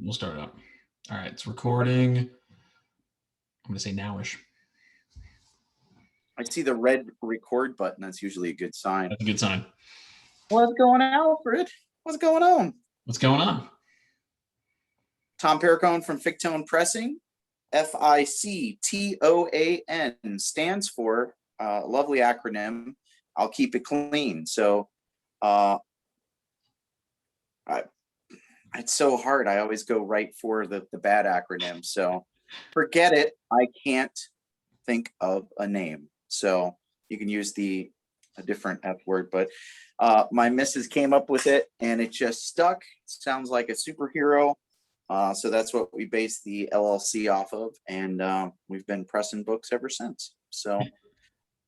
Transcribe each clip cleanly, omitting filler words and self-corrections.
We'll start it up. All right, it's recording. I'm going to say nowish. I see the red record button. That's usually a good sign. That's a good sign. What's going on, Alfred? What's going on? What's going on? Tom Perricone from Fictoan Pressing. Fictoan stands for lovely acronym. I'll keep it clean. So it's so hard. I always go right for the bad acronym. So forget it. I can't think of a name. So you can use a different F word, but my missus came up with it and it just stuck. Sounds like a superhero. So that's what we base the LLC off of. And we've been pressing books ever since. So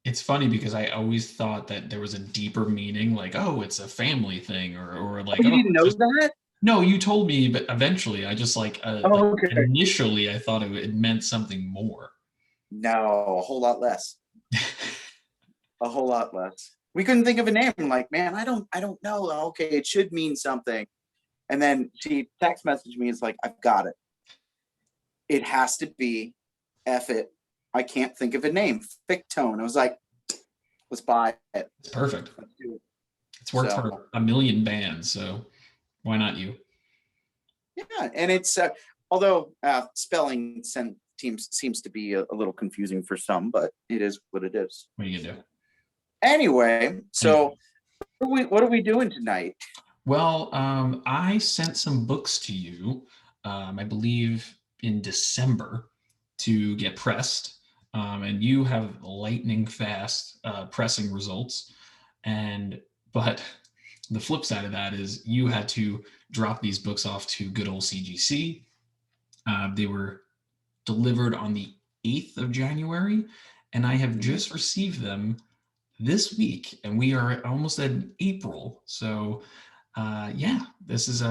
it's funny because I always thought that there was a deeper meaning, like, oh, it's a family thing, or like, you didn't know that? No, you told me, but eventually I just okay. Initially I thought it meant something more. No, a whole lot less. A whole lot less. We couldn't think of a name. Like, man, I don't know. Okay, it should mean something. And then she text messaged me. It's like, I've got it. It has to be F it. I can't think of a name. Fictone. I was like, let's buy it. It's perfect. It's worked for a million bands, so why not you? Yeah, and it's although spelling seems to be a little confusing for some, but it is what it is. What are you gonna do? Anyway, so what are we doing tonight? Well, I sent some books to you, I believe in December, to get pressed, and you have lightning fast pressing results. But the flip side of that is you had to drop these books off to good old CGC. They were delivered on the 8th of January, and I have just received them this week, and we are almost at April. So this is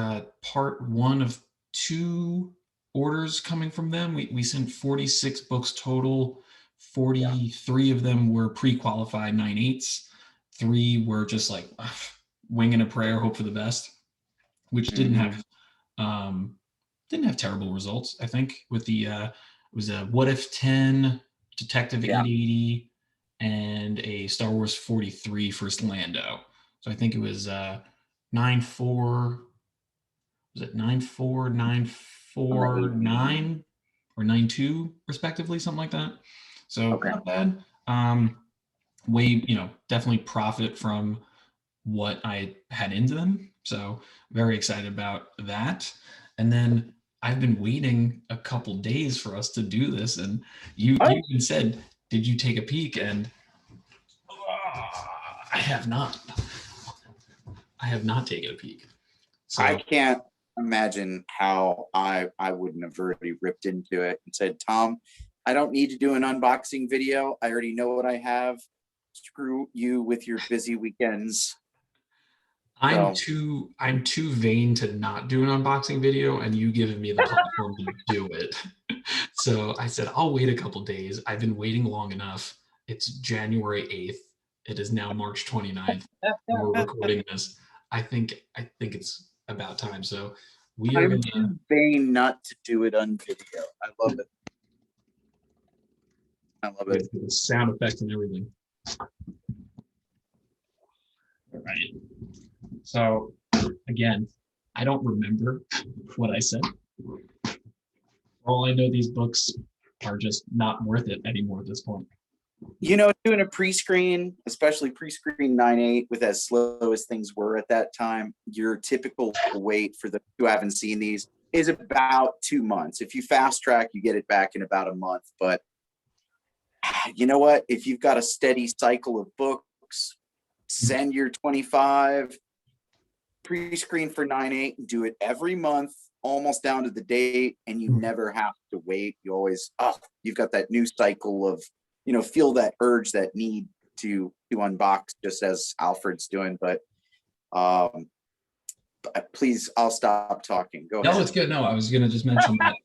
part one of 2 orders coming from them. We sent 46 books total. 43 of them were pre-qualified 9/8. 3 were just like winging a prayer, hope for the best, which didn't have terrible results. I think with the it was a What If 10, Detective 880, and a Star Wars 43 First Lando. So I think it was 9-4. Was it 9-4, 9-4, 9, or 9-2 respectively, something like that. So not bad. Definitely profit from what I had into them. So very excited about that. And then I've been waiting a couple days for us to do this, and you even said, did you take a peek? And I have not. I have not taken a peek. So I can't imagine how I wouldn't have already ripped into it and said, Tom, I don't need to do an unboxing video. I already know what I have. Screw you with your busy weekends. I'm too vain to not do an unboxing video, and you giving me the platform to do it. So I said, I'll wait a couple days. I've been waiting long enough. It's January 8th. It is now March 29th. We're recording this. I think it's about time. So I'm too vain not to do it on video. I love it. I love it. The sound effects and everything. All right. So again, I don't remember what I said. For all I know, these books are just not worth it anymore at this point. Doing a pre-screen, especially pre-screen 9/8, with as slow as things were at that time, your typical wait for the who haven't seen these is about 2 months. If you fast track, you get it back in about a month. But you know what? If you've got a steady cycle of books, send your 25 pre-screen for 9/8 and do it every month, almost down to the date, and you never have to wait. You always, you've got that new cycle of, feel that urge, that need to unbox, just as Alfred's doing. But please, I'll stop talking. Go ahead. No, it's good. No, I was going to just mention that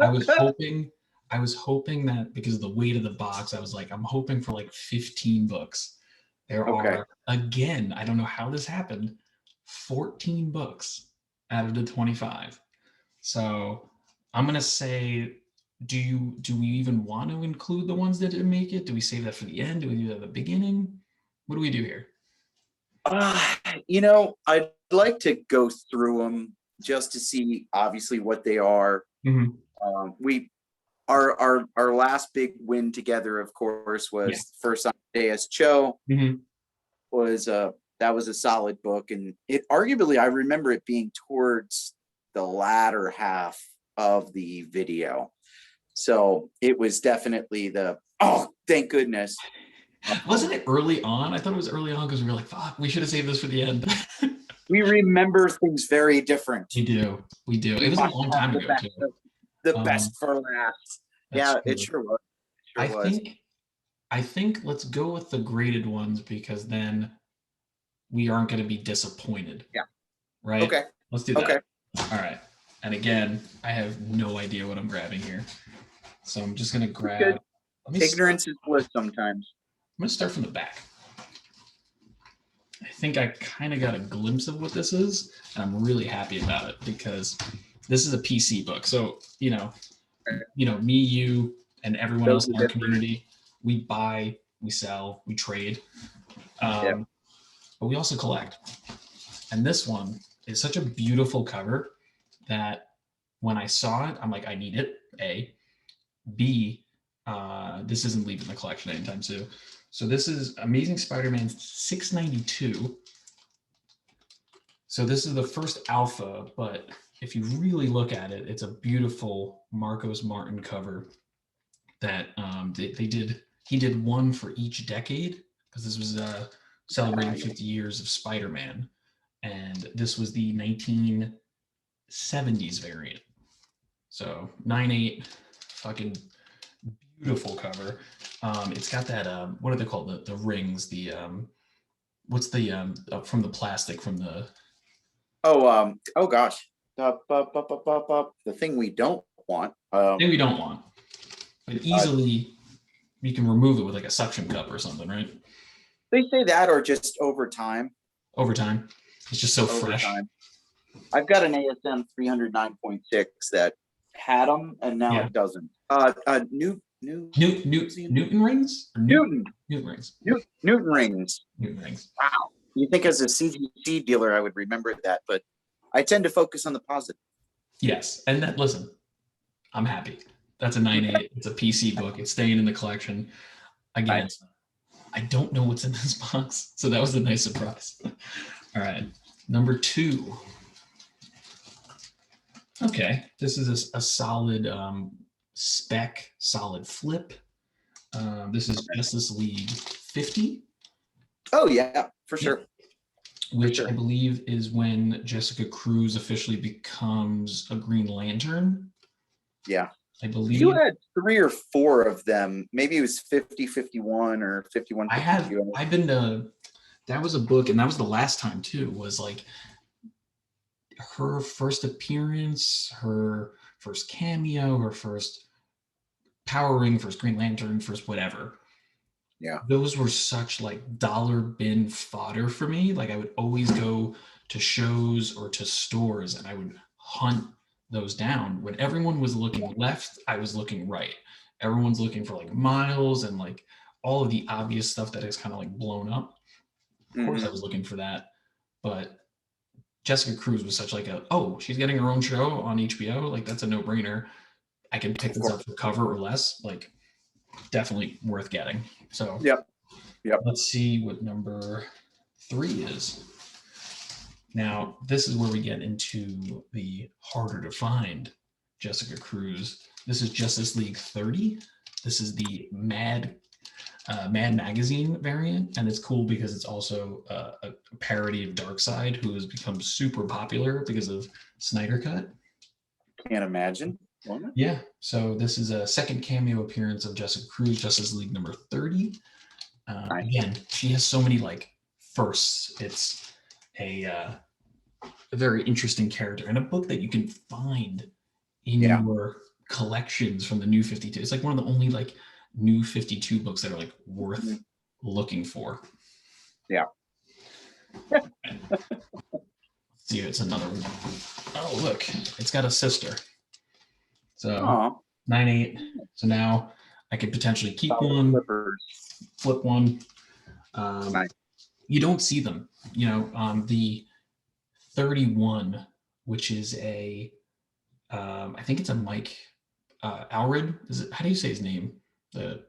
I was hoping that because of the weight of the box, I was like, I'm hoping for like 15 books. There are, again, I don't know how this happened, 14 books out of the 25. So I'm gonna say, do we even want to include the ones that didn't make it? Do we save that for the end? Do we do that at the beginning? What do we do here? Uh, I'd like to go through them just to see obviously what they are. Hmm. We our last big win together, of course, Yeah. was first on Deus Cho. Hmm. Was That was a solid book, and it arguably I remember it being towards the latter half of the video. So it was definitely the oh, thank goodness. Wasn't it early on? I thought it was early on because we were like, fuck, we should have saved this for the end. We remember things very different. We do. We do. It We was a must long have time ago too. the Um, best for last. that's Yeah, it true. sure was. It sure I was. think I think let's go with the graded ones because then we aren't going to be disappointed, Yeah. right? Okay. Let's do Okay. that. All right. And again, I have no idea what I'm grabbing here. So I'm just going to Good. grab, Ignorance is bliss sometimes. I'm going to start from the back. I think I kind of got a glimpse of what this is, and I'm really happy about it because this is a PC book. So, me, you, and everyone Those else are in our different. community, we buy, we sell, we trade, Yeah. but we also collect. And this one is such a beautiful cover that when I saw it, I'm like, I need it. A, B, this isn't leaving the collection anytime soon. So this is Amazing Spider-Man 692. So this is the first alpha, but if you really look at it, it's a beautiful Marcos Martin cover that they did. He did one for each decade because this was celebrating 50 years of Spider-Man, and this was the 1970s variant. So 9/8, fucking beautiful cover. It's got that what are they called? The rings. The what's the from the plastic from the Oh gosh. The thing we don't want. thing we don't want, but Uh, easily you can remove it with like a suction cup or something, right? they say that or just over time. Over time, it's just so Over fresh. time. I've got an ASM 309.6 that had them and now Yeah. it doesn't. Newton rings or Newton. Newton rings. Newton rings. Newton rings. Wow. You think as a CGC dealer, I would remember that, but I tend to focus on the positive. Yes, and that listen, I'm happy. That's a 9/8. It's a PC book. It's staying in the collection. Again, Nice. I don't know what's in this box, so that was a nice surprise. All right, number 2. Okay, this is a solid spec, solid flip. This is Justice League 50. Oh yeah, for sure. Which I believe is when Jessica Cruz officially becomes a Green Lantern. Yeah. I believe you had 3 or 4 of them. Maybe it was 50, 51 or 51, 52. I've been to, that was a book, and that was the last time too, was like her first appearance, her first cameo, her first Power Ring, first Green Lantern, first whatever. Yeah. Those were such like dollar bin fodder for me. Like I would always go to shows or to stores and I would hunt those down. When everyone was looking left, I was looking right. Everyone's looking for like Miles and like all of the obvious stuff that is kind of like blown up. Of course, I was looking for that. But Jessica Cruz was such like she's getting her own show on HBO. Like that's a no-brainer. I can pick this up for cover or less. Like definitely worth getting. So Yep. let's see what number 3 is. Now, this is where we get into the harder to find Jessica Cruz. This is Justice League 30. This is the Mad Magazine variant, and it's cool because it's also a parody of Darkseid, who has become super popular because of Snyder Cut. Can't imagine. Yeah, so this is a second cameo appearance of Jessica Cruz, Justice League number 30. Again, she has so many like firsts. It's a very interesting character and a book that you can find in your collections from the New 52. It's like one of the only like New 52 books that are like worth looking for. Yeah. see, it's another one. Oh, look, it's got a sister. So Oh, 9/8. So now I could potentially keep solid one, flippers. flip one. Um, Nice. you don't see them. The 31, which is I think it's a Mike Alred. How do you say his name? The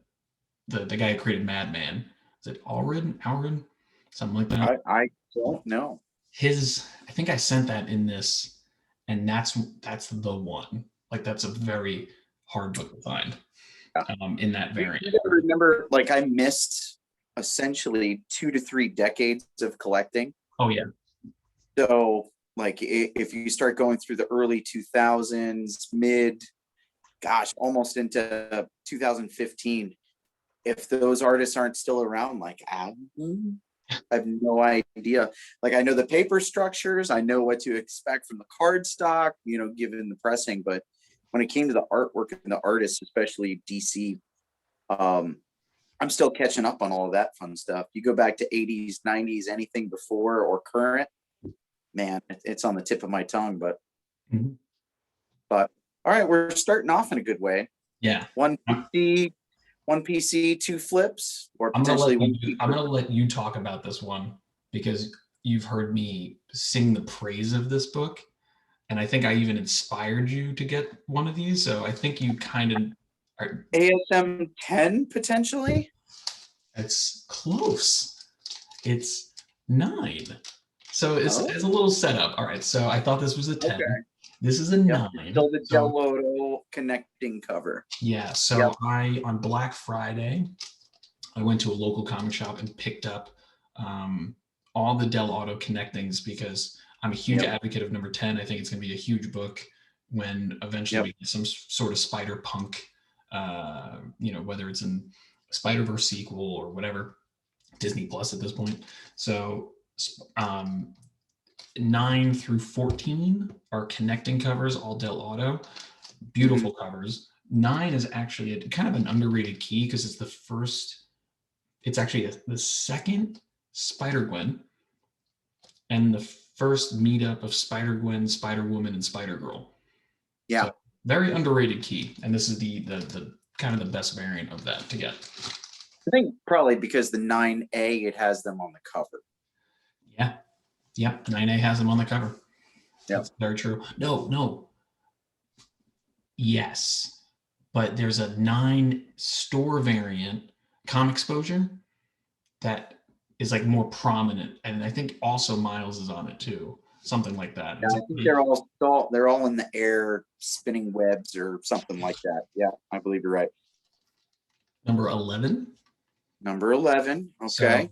the guy who created Madman. Is it Alred? Alred? Something like that. I don't know. I think I sent that in this, and that's the one. Like that's a very hard book to find Yeah. in that variant. You gotta remember, like I missed essentially 2 to 3 decades of collecting. Oh yeah. So like if you start going through the early 2000s, gosh, almost into 2015, if those artists aren't still around, like I have no idea. Like I know the paper structures, I know what to expect from the cardstock, given the pressing, but when it came to the artwork and the artists, especially DC, um, I'm still catching up on all of that fun stuff. You go back to 80s, 90s, anything before or current, man, it's on the tip of my tongue. But Mhm. but all right, we're starting off in a good way. Yeah. One I'm, PC, one PC, two flips, or I'm gonna potentially let one you. I'm keeper. gonna let you talk about this one because you've heard me sing the praise of this book, and I think I even inspired you to get one of these. So I think you kind of are. ASM 10 potentially. It's close. It's 9. So it's Oh, as a little setup. All right. So I thought this was a 10. okay. This is a Yep. It's 9. still the So Del connecting cover. yeah. Yep. So I on Black Friday, I went to a local comic shop and picked up um, all the Dell Auto connectings because I'm a huge Yep. advocate of number 10. I think it's going to be a huge book when eventually Yep. we get some sort of spider punk, whether it's in Spider Verse sequel or whatever, Disney Plus at this point. So um, 9 through 14 are connecting covers, all Dell Auto, Mhm. beautiful covers. 9 is actually kind of an underrated key because it's the first, it's actually the second Spider Gwen and the first meetup of Spider Gwen, Spider Woman, and Spider Girl. Yeah. So very underrated key, and this is the kind of the best variant of that to get. I think probably because the 9A, it has them on the cover. Yeah, yeah. 9A has them on the cover. Yep. That's very true. No, yes, but there's a 9 store variant, Comic Exposure, that is like more prominent, and I think also Miles is on it too, something like that. Yeah, It's I think they're all in the air spinning webs or something like that. Yeah, I believe you're right. number 11. Number 11. So Okay.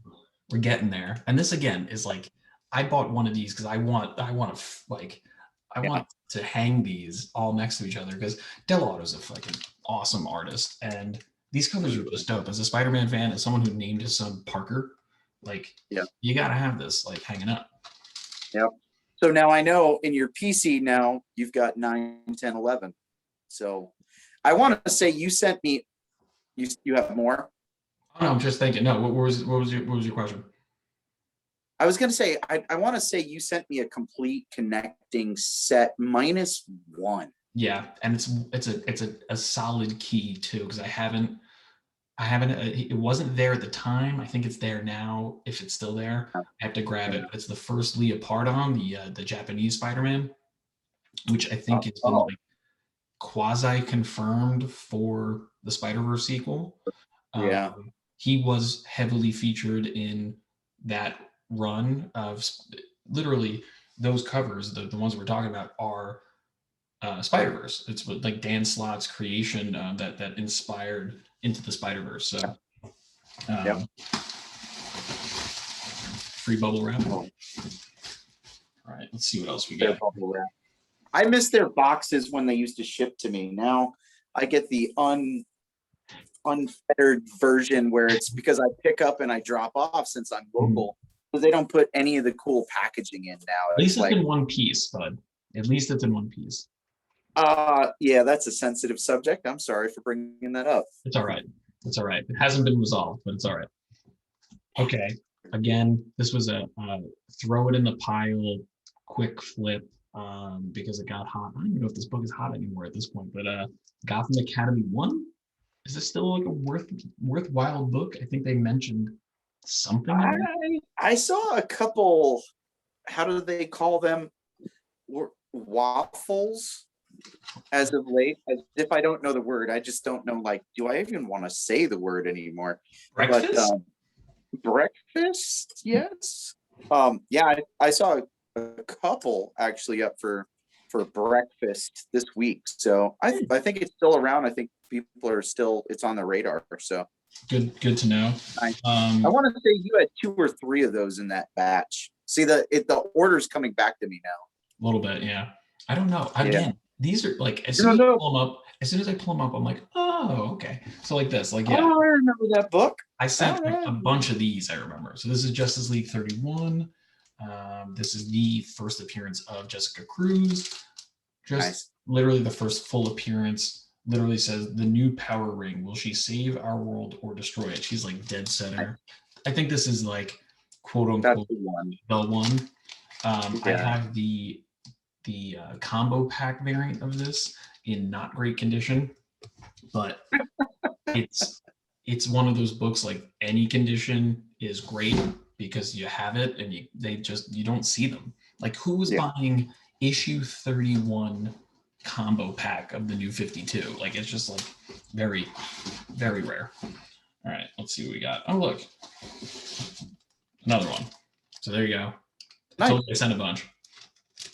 we're getting there. And this again is like I bought one of these because I want to like I Yeah. want to hang these all next to each other because Del Auto's a fucking awesome artist and these covers are just dope. As a Spider-Man fan, as someone who named his son Parker, like Yeah. you gotta have this like hanging up. Yep. So now I know in your PC now you've got 9, 10, 11. So I want to say you sent me, you have more. Oh no, I'm just thinking. No, what was your question? I was going to say, I want to say you sent me a complete connecting set -1. Yeah, and it's a solid key too because I haven't. It wasn't there at the time. I think it's there now. If it's still there, I have to grab Yeah. it. It's the first Leopardon, the Japanese Spider-Man, which I think has been Oh, like quasi confirmed for the Spider-Verse sequel. yeah. He was heavily featured in that run of literally those covers. The ones we're talking about are Spider-Verse. It's like Dan Slott's creation that inspired Into the Spider-Verse. So. Yep. Um, free bubble wrap. Oh, All right, let's see what else we their got. bubble wrap. I miss their boxes when they used to ship to me. Now I get the unfettered version where it's because I pick up and I drop off since I'm Mhm. local. So they don't put any of the cool packaging in now. At It's least it's like, in one piece, bud. At least it's in one piece. yeah, that's a sensitive subject. I'm sorry for bringing that up. It's all right. It's all right. It hasn't been resolved, but it's all right. Okay. Again, this was a throw it in the pile quick flip because it got hot. I don't even know if this book is hot anymore at this point, but Gotham Academy 1, is this still like a worthwhile book? I think they mentioned something I about I saw a couple. How do they call them? Waffles as of late. As if I don't know the word, I just don't know. Like, do I even want to say the word anymore? But breakfast. breakfast, yes. Yeah, I saw a couple actually up for breakfast this week. So I think it's still around. I think people are still, it's on the radar. So Good to know. I want to say you had 2 or 3 of those in that batch. See, the order's coming back to me now. A little bit, yeah. I don't know. Yeah. Again, these are like as You soon don't as I know. pull them up, as soon as I pull them up, I'm like, oh, okay. So like this, like yeah, Oh, I remember that book. I All sent right. a bunch of these. I remember. So this is Justice League 31. This is the first appearance of Jessica Cruz. Just Nice. literally the first full appearance. Literally says the new power ring. Will she save our world or destroy it? She's like dead center. I think this is like quote That's unquote the one. the one. I Yeah. have the combo pack variant of this in not great condition, but it's it's one of those books like any condition is great because you have it and you don't see them. Like who was Yeah. buying issue 31 combo pack of the new 52? Like it's just like very, very rare. All right, let's see what we got. Oh look, another one. So there you go. I Nice. told you I sent a bunch.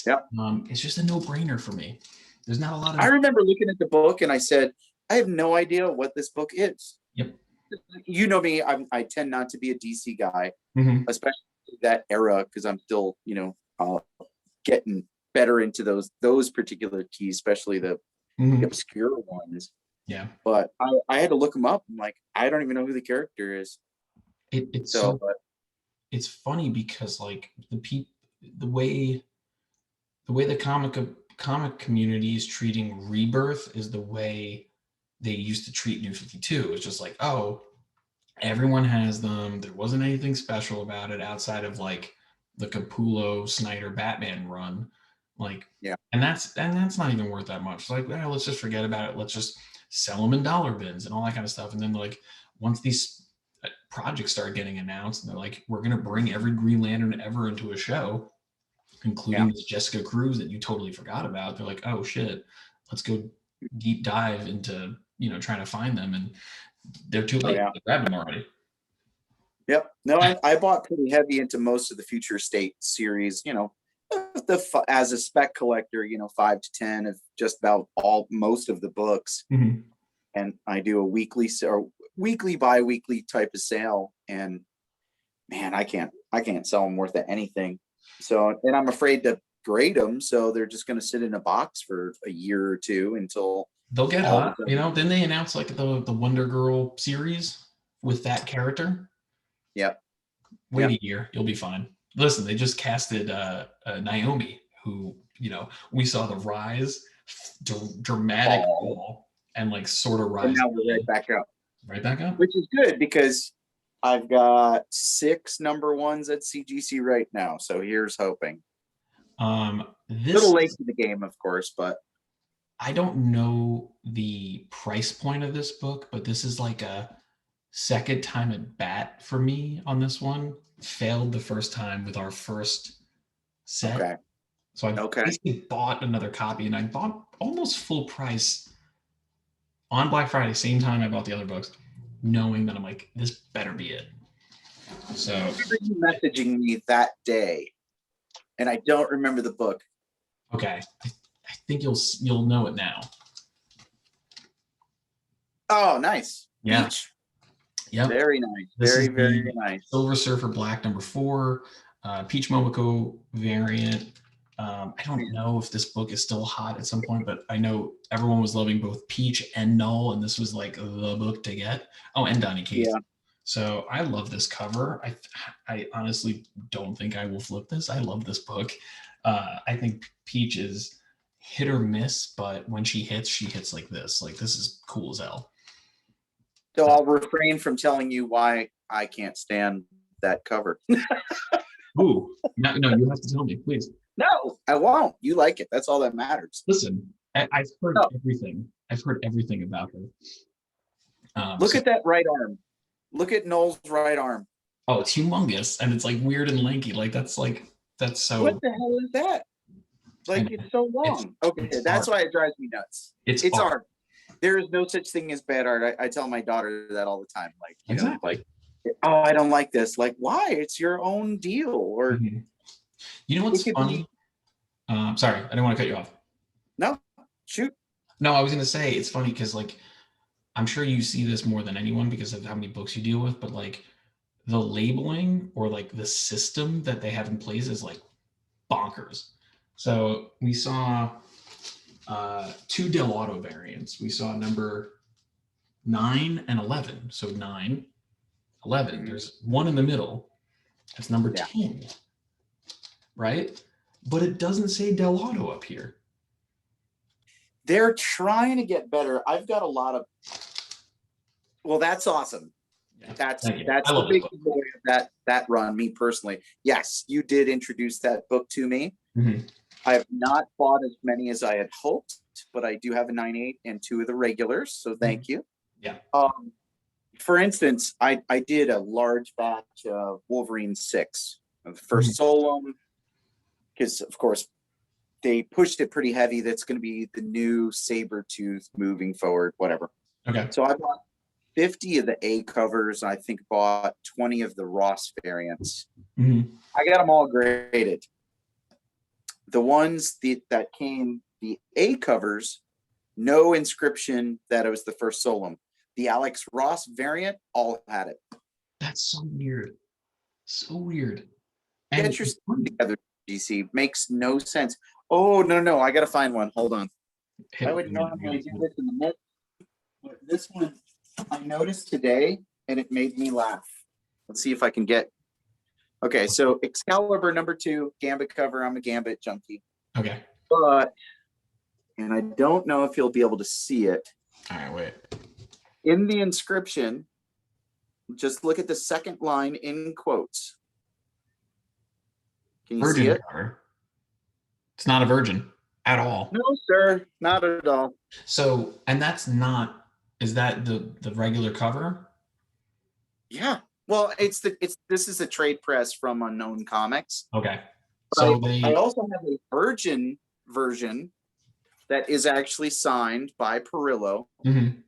Yep. It's just a no-brainer for me. There's not a lot I of remember looking at the book and I said, I have no idea what this book is. yep. You know me, I tend not to be a DC guy, Mm-hmm. especially that era, because I'm still, getting better into those particular keys, especially the Mm-hmm. obscure ones. Yeah. But I had to look them up. I'm like, I don't even know who the character is. It's So, so but it's funny because like the way the comic community is treating Rebirth is the way they used to treat New 52. It's just like, oh, everyone has them. There wasn't anything special about it outside of like the Capullo Snyder Batman run. Like, yeah, and that's not even worth that much. Like, well, let's just forget about it. Let's just sell them in dollar bins and all that kind of stuff. And then like once these projects start getting announced, and they're like, we're gonna bring every Green Lantern ever into a show, yeah, including this Jessica Cruz that you totally forgot about. They're like, oh shit, let's go deep dive into trying to find them, and they're too oh late. yeah, They grabbed them already. yep. No, I bought pretty heavy into most of the Future State series. As a spec collector, 5 to 10 of just about most of the books, Mm-hmm. and I do a weekly bi-weekly type of sale, and man, I can't sell them worth of anything. So, and I'm afraid to grade them, so they're just going to sit in a box for a year or two until They'll get all of a hot. sudden. Then they announced like the Wonder Girl series with that character. Yep, Wait yep. a year, you'll be fine. Listen, they just casted Naomi, who we saw the rise, dramatic Oh, fall, and like sort of and rise now we're right back up, right back up. which is good because I've got 6 number ones at CGC right now. So here's hoping. This Little late to the game, of course, but I don't know the price point of this book, but this is like a second time at bat for me on this one. Failed the first time with our first set. okay, So I okay. basically bought another copy and I bought almost full price on Black Friday, same time I bought the other books, knowing that I'm like, this better be it. So I remember you messaging me that day, and I don't remember the book. okay. I think you'll know it now. Oh, nice. Yeah. Peach. Yep. Very nice. This Very, is very the nice. Silver Surfer Black #4, Peach Momoko variant. I don't know if this book is still hot at some point, but I know everyone was loving both Peach and Null, and this was like the book to get. Oh, and Donny Cates. Yeah. So I love this cover. I honestly don't think I will flip this. I love this book. I think Peach is hit or miss, but when she hits like this. Like this is cool as hell. So I'll refrain from telling you why I can't stand that cover. Ooh, no, you have to tell me, please. No, I won't. You like it. That's all that matters. Listen, I've heard No, everything. I've heard everything about her. look So at that right arm. Look at Noel's right arm. oh, it's humongous, and it's like weird and lanky. That's What so. the hell is that? I Like, know. it's so It's long. Okay, it's that's art. why it drives me nuts. It's It's art. art. There is no such thing as bad art. I tell my daughter that all the time. Like, Exactly. like, oh, I don't like this. Like, why? It's your own deal. Or Mhm. You know it what's could be, funny? Sorry, I didn't want to cut you off. no, shoot. No, I was gonna say it's funny because like I'm sure you see this more than anyone because of how many books you deal with, but like the labeling or like the system that they have in place is like bonkers. So we saw two Del Auto variants. We saw number 9 and 11. So 9, 11. Mhm. There's one in the middle. That's number Yeah. 10, right? But it doesn't say Del Auto up here. They're trying to get better. I've got a lot of, well, that's awesome. Yeah, That's thank you. I that's the love this big book. boy of that run, me personally. Yes, you did introduce that book to me. Mhm. I have not bought as many as I had hoped, but I do have a 9.8 and two of the regulars, so thank you. Yeah. For instance, I did a large batch of Wolverine 6, the Mhm. first Solum, because of course they pushed it pretty heavy. That's going to be the new saber tooth moving forward, whatever. Okay. So I bought 50 of the A covers. I think bought 20 of the Ross variants. Mhm. I got them all graded. The ones that came, the A covers, no inscription that it was the first Solum. The Alex Ross variant all had it. That's so weird. So weird. And Get your stuff together, GC. Makes no sense. Oh, no. I got to find one. Hold on. I hit would me. normally do this in the mid, but this one I noticed today and it made me laugh. Let's see if I can get. Okay, so Excalibur number 2, Gambit cover. I'm a Gambit junkie. Okay. But, and I don't know if you'll be able to see it. All right, wait. In the inscription, just look at the second line in quotes. Can you see Virgin it? cover. It's not a virgin at all. No, sir, not at all. So, and that's not, is that the regular cover? Yeah. Well, this is a trade press from Unknown Comics. Okay. I So also have a virgin version that is actually signed by Perillo. Mhm.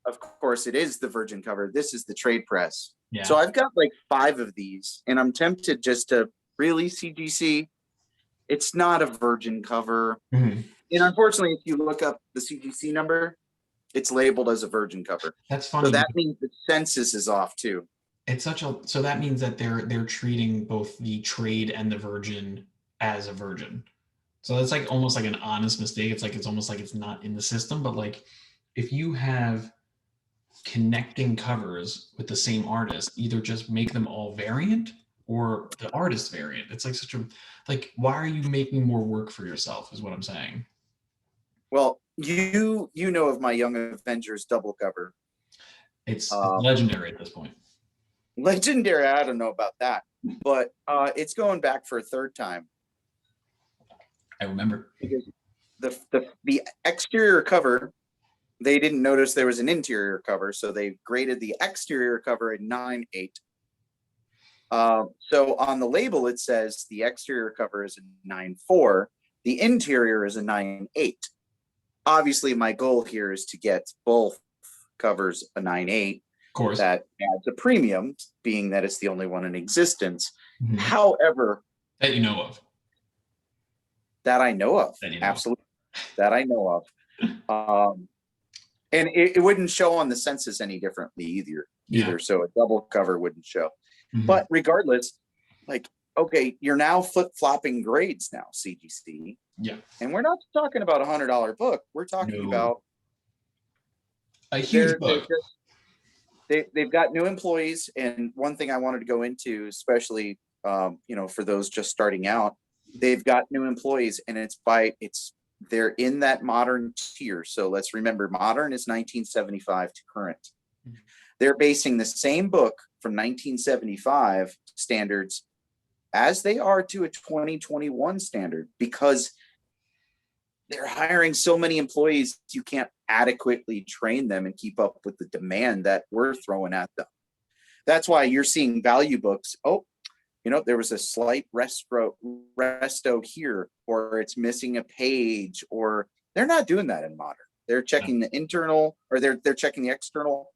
Of course, it is the virgin cover. This is the trade press. Yeah. So I've got like 5 of these, and I'm tempted just to really CGC. It's not a virgin cover. Mhm. And unfortunately, if you look up the CGC number, it's labeled as a virgin cover. That's So funny. that means the census is off too. It's such a, so that means that they're treating both the trade and the virgin as a virgin. So that's like almost like an honest mistake. It's like it's almost like it's not in the system, but like if you have connecting covers with the same artist, either just make them all variant or the artist variant. It's like such a, like why are you making more work for yourself is what I'm saying. Well, you know of my Young Avengers double cover. It's legendary at this point. Legendary, I don't know about that, but it's going back for a third time. I remember. Because the exterior cover, they didn't notice there was an interior cover, so they graded the exterior cover at 9.8. So on the label, it says the exterior cover is a 9.4, the interior is a 9.8. Obviously, my goal here is to get both covers a 9.8. Of course. That adds a premium, being that it's the only one in existence. Mhm. However, That you know of. that I know of, That you know absolutely, that I know of. And it wouldn't show on the census any differently either. Yeah. So a double cover wouldn't show. Mhm. But regardless, like, okay, you're now flip-flopping grades now, CGC. Yeah. And we're not talking about $100 book. We're talking about a huge book. They've got new employees, and one thing I wanted to go into, especially for those just starting out, they've got new employees, and they're in that modern tier. So let's remember, modern is 1975 to current. They're basing the same book from 1975 standards as they are to a 2021 standard, because they're hiring so many employees, you can't adequately train them and keep up with the demand that we're throwing at them. That's why you're seeing value books. Oh, there was a slight resto here, or it's missing a page, or they're not doing that in modern. They're checking the internal, or they're checking the external.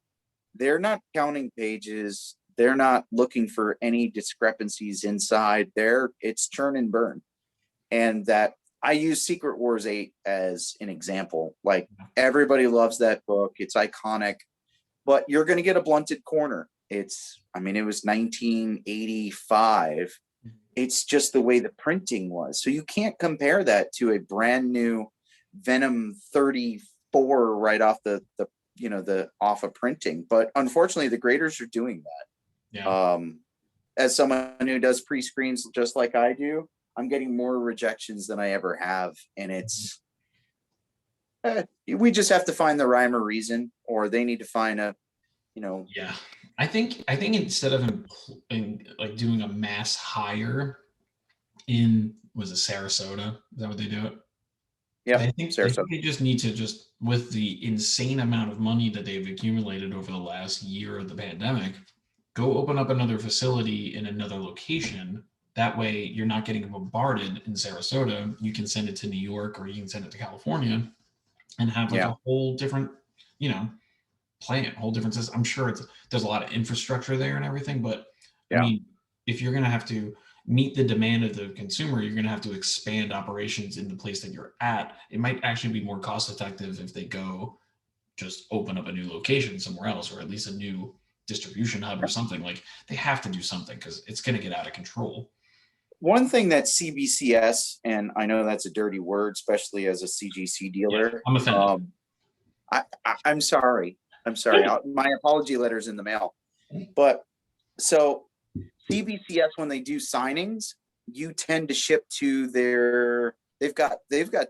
They're not counting pages. They're not looking for any discrepancies inside. It's churn and burn. And that I use Secret Wars 8 as an example. Like, everybody loves that book. It's iconic, but you're going to get a blunted corner. It was 1985. It's just the way the printing was. So you can't compare that to a brand new Venom 34 right off the off of printing. But unfortunately, the graders are doing that. Yeah. As someone who does pre-screens just like I do, I'm getting more rejections than I ever have. And it's, we just have to find the rhyme or reason, or they need to find Yeah. I think instead of like doing a mass hire was it Sarasota? Is that what they do it? Yeah, I think they just need to with the insane amount of money that they've accumulated over the last year of the pandemic, go open up another facility in another location. That way you're not getting bombarded in Sarasota. You can send it to New York, or you can send it to California and have like a whole different, plan, whole different system. I'm sure there's a lot of infrastructure there and everything, but I mean, if you're going to have to meet the demand of the consumer, you're going to have to expand operations in the place that you're at. It might actually be more cost effective if they go just open up a new location somewhere else, or at least a new distribution hub or something. Like, they have to do something because it's going to get out of control. One thing that CBCS, and I know that's a dirty word, especially as a CGC dealer. Yeah, I'm offended. I'm sorry. My apology letter's in the mail. But so CBCS, when they do signings, you tend to ship to they've got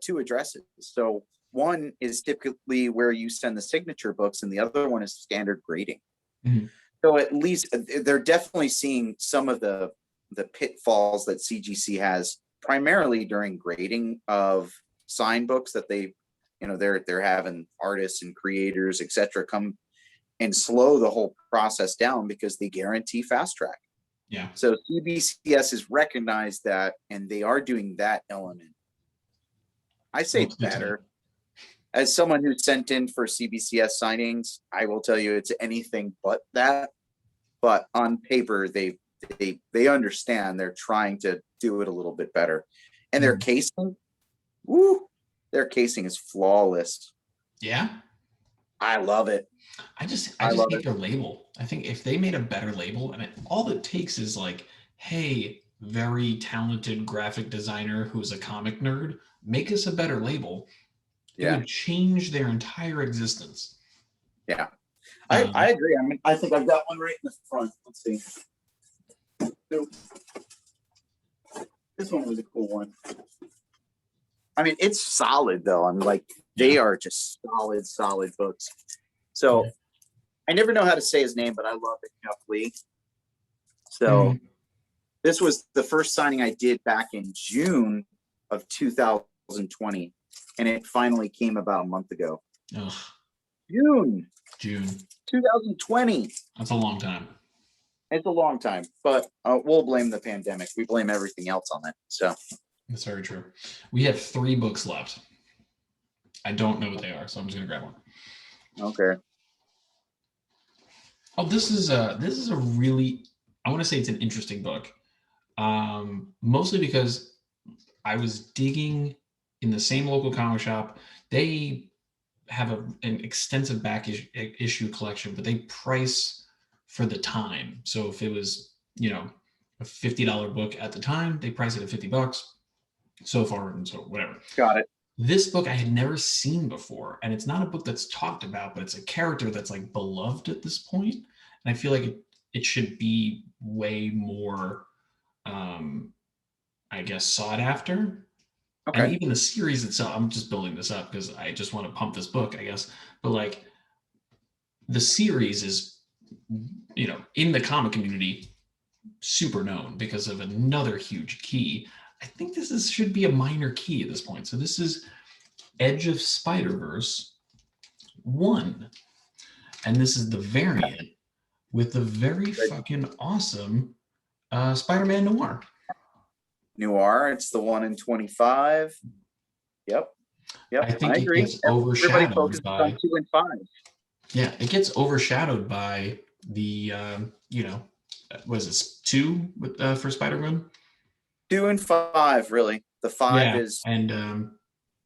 two addresses. So one is typically where you send the signature books, and the other one is standard grading. Mm-hmm. So at least they're definitely seeing some of the pitfalls that CGC has, primarily during grading of sign books, that they're having artists and creators, etc., come and slow the whole process down because they guarantee fast track. Yeah. So CBCS has recognized that, and they are doing that element. I say better. As someone who sent in for CBCS signings, I will tell you it's anything but that. But on paper, they understand. They're trying to do it a little bit better. And their casing, their casing is flawless. Yeah. I love it. I just hate their label. I think if they made a better label, and all it takes is like, hey, very talented graphic designer who's a comic nerd, make us a better label. It would change their entire existence. Yeah. I agree. I mean, I think I've got one right in the front. Let's see. This one was a cool one. I mean, it's solid though. I'm like, they are just solid books. So I never know how to say his name, but I love it, Jeff Lee. So this was the first signing I did back in June of 2020, and it finally came about a month ago. Ugh. June 2020. That's a long time. It's a long time, but we'll blame the pandemic. We blame everything else on it. So that's very true. We have 3 books left. I don't know what they are, so I'm just gonna grab one. Okay. Oh, this is a really, I want to say it's an interesting book. Mostly because I was digging in the same local comic shop. They have an extensive back issue collection, but they price for the time. So if it was, a $50 book at the time, they price it at $50 so far, and so whatever. Got it. This book I had never seen before, and it's not a book that's talked about, but it's a character that's like beloved at this point. And I feel like it should be way more, I guess, sought after. Okay. And even the series itself, I'm just building this up because I just want to pump this book, I guess. But like, the series is, in the comic community, super known because of another huge key. I think should be a minor key at this point. So this is Edge of Spider-Verse 1. And this is the variant with the very fucking awesome Spider-Man Noir. Noir, it's the 1 in 25. Yep. I think I it agree. gets Everybody overshadowed focuses on by 2 and 5. yeah, it gets overshadowed by the was this 2 with for Spider-Man? 2 and 5, really. The 5 Yeah, is and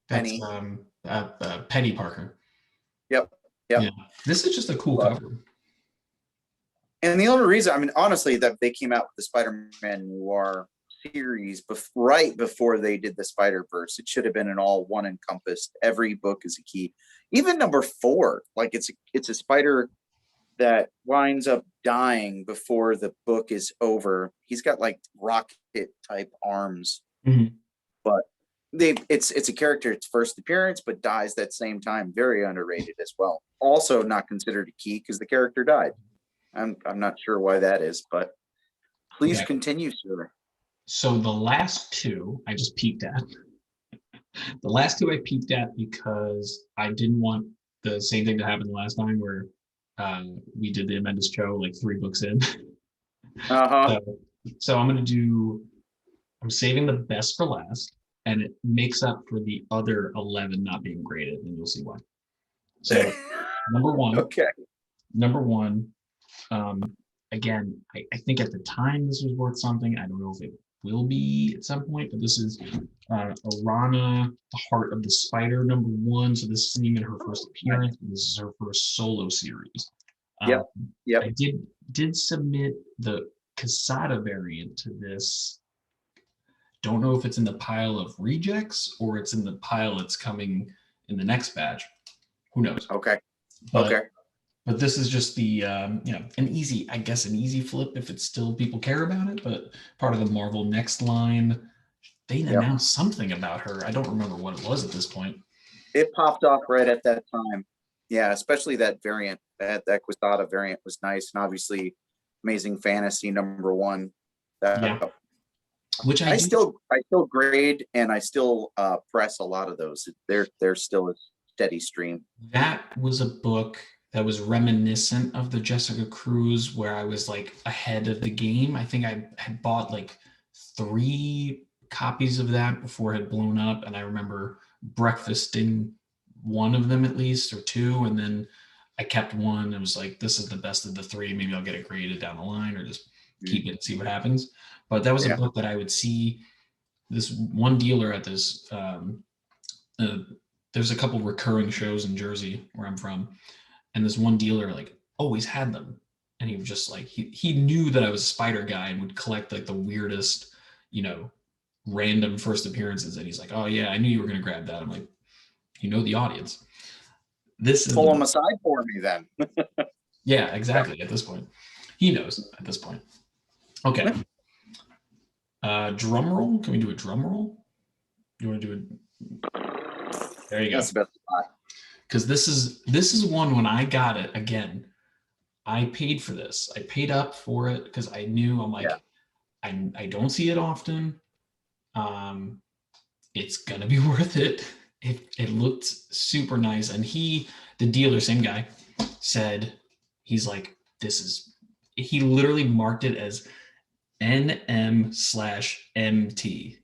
that's Penny. Penny Parker. Yep. Yeah, this is just a cool cover. And the only reason, I mean, honestly, that they came out with the Spider-Man Noir series right before they did the Spider-Verse. It should have been an all one encompassed. Every book is a key. Even number 4, like it's a spider that winds up dying before the book is over. He's got like rocket type arms, but it's a character, its first appearance, but dies that same time. Very underrated as well. Also not considered a key because the character died. I'm not sure why that is, but please continue, sir. So the last 2 I just peeked at. The last 2 I peeked at because I didn't want the same thing to happen the last time where we did the Amendus Cho like 3 books in. So I'm saving the best for last, and it makes up for the other 11 not being graded, and you'll see why. So number one, again, I think at the time this was worth something. I don't know if it will be at some point, but this is Arana, the Heart of the Spider, number 1. So this isn't even her first appearance. This is her first solo series. Yep. I did submit the Casada variant to this. Don't know if it's in the pile of rejects or it's in the pile that's coming in the next batch. Who knows? But this is just the an easy flip if it's still people care about it. But part of the Marvel Next line, they announced something about her. I don't remember what it was at this point. It popped off right at that time. Yeah, especially that variant. That Quesada variant was nice, and obviously, Amazing Fantasy number 1. Which I still grade and I still press a lot of those. They're still a steady stream. That was a book that was reminiscent of the Jessica Cruz, where I was like ahead of the game. I think I had bought like 3 copies of that before it had blown up, and I remember breakfasting one of them at least, or 2, and then I kept one. It was like, this is the best of the 3. Maybe I'll get it graded down the line, or just keep it and see what happens. But that was a book that I would see this one dealer at this. There's a couple recurring shows in Jersey where I'm from, and this one dealer like always had them, and he was just like he knew that I was a Spider guy and would collect like the weirdest, random first appearances. And he's like, "Oh yeah, I knew you were gonna grab that." I'm like, the audience. This is pull him aside for me then. Yeah, exactly. At this point, he knows. At this point, okay. Drum roll. Can we do a drum roll? You want to do it? There you go. That's the best spot. Because this is one, when I got it again, I paid for this. I paid up for it because I knew, I'm like, I don't see it often. It's gonna be worth it. It looked super nice, and the dealer, same guy, said, he's like, he literally marked it as NM/MT.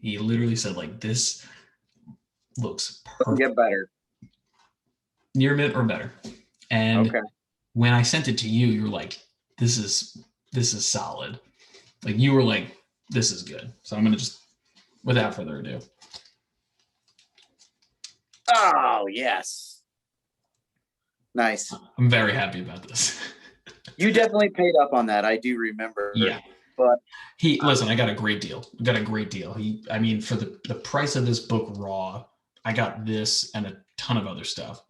He literally said, like, this looks perfect. Get better. Near mint or better. And when I sent it to you, you were like, this is solid. Like, you were like, this is good. So I'm gonna just, without further ado. Oh yes. Nice. I'm very happy about this. You definitely paid up on that. I do remember. Yeah. But listen, I got a great deal. For the price of this book raw, I got this and a ton of other stuff.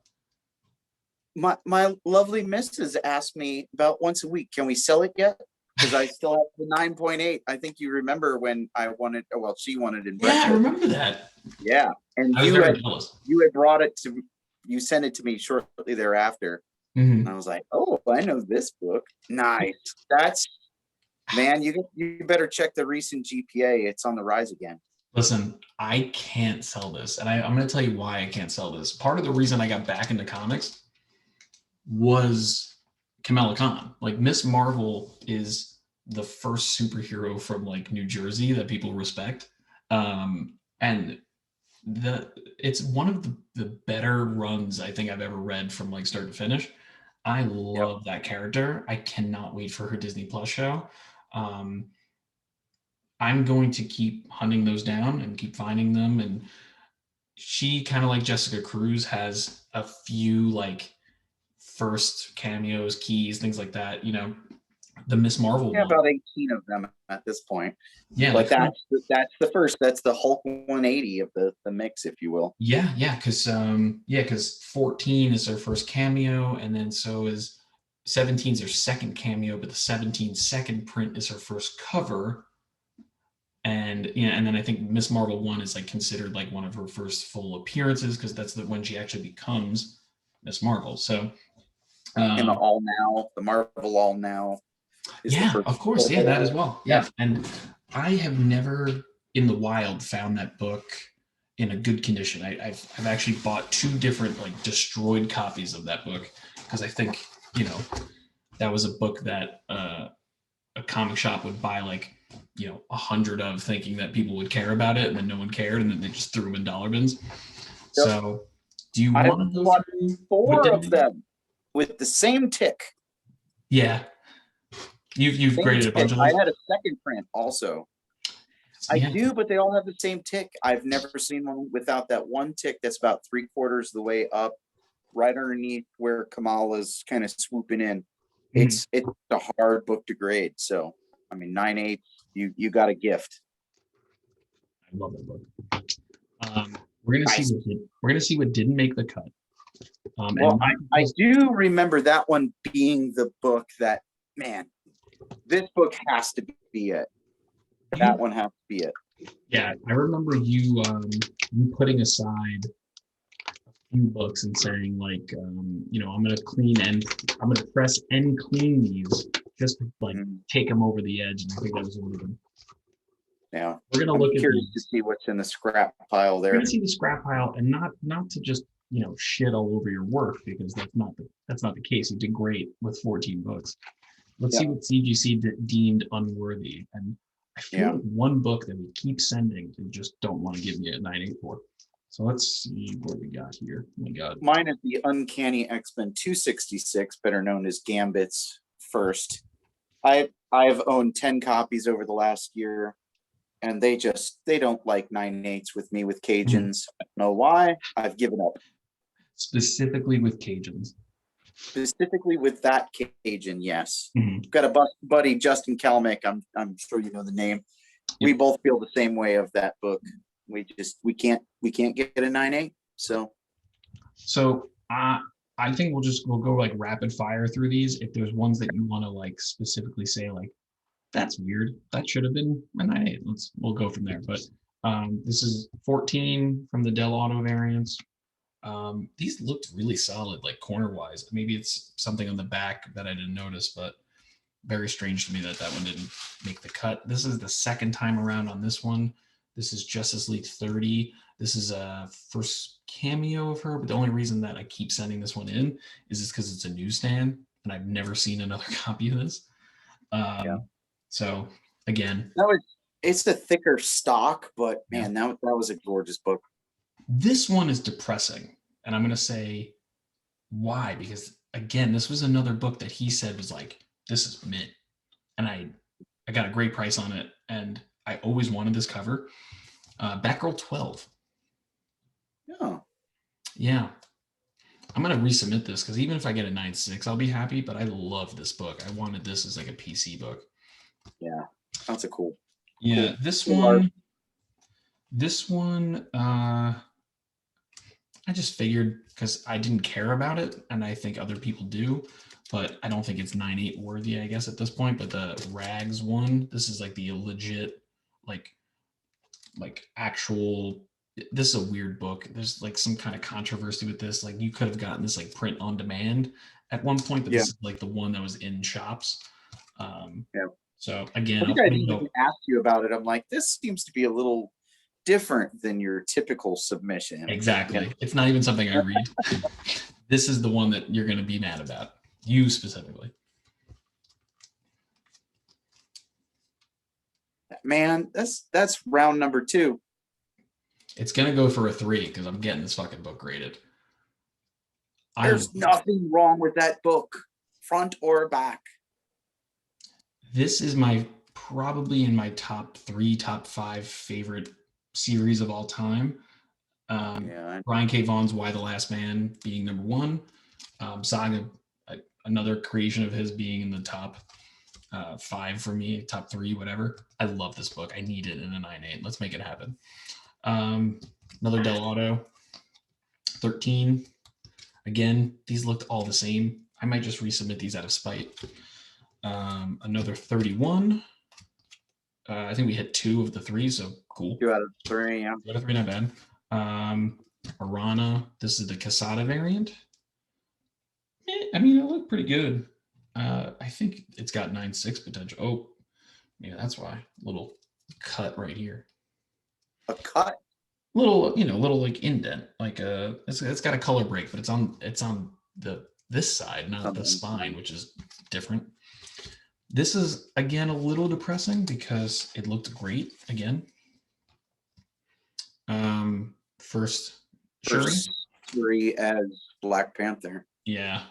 My lovely missus asked me about once a week, can we sell it yet? Because I still have the 9.8. I think you remember when I wanted, she wanted it. Yeah, I remember that. Yeah. And you had brought it to, you sent it to me shortly thereafter. Mm-hmm. And I was like, oh, I know this book. Nice. Man, you better check the recent GPA. It's on the rise again. Listen, I can't sell this, and I'm going to tell you why I can't sell this. Part of the reason I got back into comics was Kamala Khan. Like Miss Marvel is the first superhero from like New Jersey that people respect, and it's one of the better runs I think I've ever read from like start to finish. I Yep. love that character. I cannot wait for her Disney Plus show. Um, I'm going to keep hunting those down and keep finding them. And she kind of like Jessica Cruz has a few like first cameos, keys, things like that. You know, the Miss Marvel Yeah, one. about 18 of them at this point. Yeah, like But that's the first. That's the Hulk 180 of the mix, if you will. because 14 is their first cameo, and then so is 17 is their second cameo, but the 17 second print is her first cover. And and then I think Miss Marvel 1 is like considered like one of her first full appearances because that's when she actually becomes Miss Marvel. So And um the Marvel All Now is the yeah, first. of course, yeah, that as well. Yeah. Yeah, and I have never in the wild found that book in a good condition. I've actually bought two different like destroyed copies of that book because I think that was a book that a comic shop would buy like 100 of, thinking that people would care about it, and then no one cared, and then they just threw them in dollar bins. Yep. So, do you I've want to go bought through what 4 didn't of make it? them with the same tick. Yeah, you've Same graded a tick. bunch of I those. had a second print also. I Yeah, do, but they all have the same tick. I've never seen one without that one tick that's about 3/4 of the way up, right underneath where Kamala's kind of swooping in. mhm. It's a hard book to grade. So I mean 9/8, you got a gift. I love that book. We're gonna see Nice. we're gonna see what didn't make the cut. And Well, not I because do remember that one being the book that, man, this book has to be it. That you, one has to be it. yeah, I remember you putting aside few books and saying like I'm gonna press and clean these just to like Mm, take them over the edge, and I think that was one of them. yeah. We're gonna I'm look at curious to these. see what's in the scrap pile We're gonna there. see the scrap pile, and not to just shit all over your work, because that's not the case. You did great with 14 books. Let's see Yeah. what CGC deemed unworthy, and I feel Yeah. like one book that we keep sending and just don't want to give me a 9.8 for. So let's see what we got here. Oh my God. Mine is the Uncanny X-Men 266, better known as Gambit's first. I've owned 10 copies over the last year, and they don't like 9/8s with me with Mhm. Cajuns. I don't know why. I've given up. Specifically with Cajuns. Specifically with that Cajun, yes. Mhm. Got a buddy, Justin Kalmick. I'm sure you know the name. We Yep. both feel the same way of that book. We can't get a 9/8. So So I think we'll go like rapid fire through these. If there's ones that you want to like specifically say like that's weird, that should have been a 9.8. We'll go from there. But this is 14 from the Del Auto variants. These looked really solid, like corner wise. Maybe it's something on the back that I didn't notice, but very strange to me that that one didn't make the cut. This is the second time around on this one. This is Justice League 30. This is a first cameo of her, but the only reason that I keep sending this one in is just because it's a newsstand and I've never seen another copy of this. yeah, Um, so again, that was it's a thicker stock, but yeah, man, that was a gorgeous book. this one is depressing, and I'm gonna say why, because again, this was another book that he said was like, this is mint, and I got a great price on it, and I always wanted this cover. Batgirl 12. Yeah, Yeah, I'm gonna resubmit this because even if I get a 9.6, I'll be happy. But I love this book. I wanted this as like a PC book. yeah, that's a Yeah, cool, cool art. this one, I just figured because I didn't care about it, and I think other people do, but I don't think it's 9.8 worthy, I guess, at this point. But the Rags one, this is like the legit, like actual. This is a weird book. There's like some kind of controversy with this. Like you could have gotten this like print on demand at one point, but Yeah, this is like the one that was in shops. Um, yeah. So again, I I'll think put I'd a even note. asked you about it. I'm like, this seems to be a little different than your typical submission. You Exactly. It's not even something I read. This is the one that you're going to be mad about. You specifically. know, man, that's round number 2. It's going to go for a 3 because I'm getting this fucking book graded. There's nothing wrong with that book, front or back. This is my probably in my top 3, top 5 favorite series of all time. Yeah. Brian K. Vaughan's Why the Last Man being number 1. Saga, another creation of his, being in the top 5 for me, top 3, whatever. I love this book. I need it in a 9.8. Let's make it happen. Another Del Auto, 13. Again, these looked all the same. I might just resubmit these out of spite. Another 31. I think we hit 2 of the 3, so cool. 2 out of 3, yeah. 2 out of 3, not bad. Arana, this is the Casada variant. I mean, it looked pretty good. I think it's got 9.6 potential. Oh, yeah, that's why. Little cut right here. A cut? Little, little like indent. Like it's got a color break, but it's on this side, not the spine, which is different. This is again a little depressing because it looked great again. First Shuri as Black Panther. Yeah.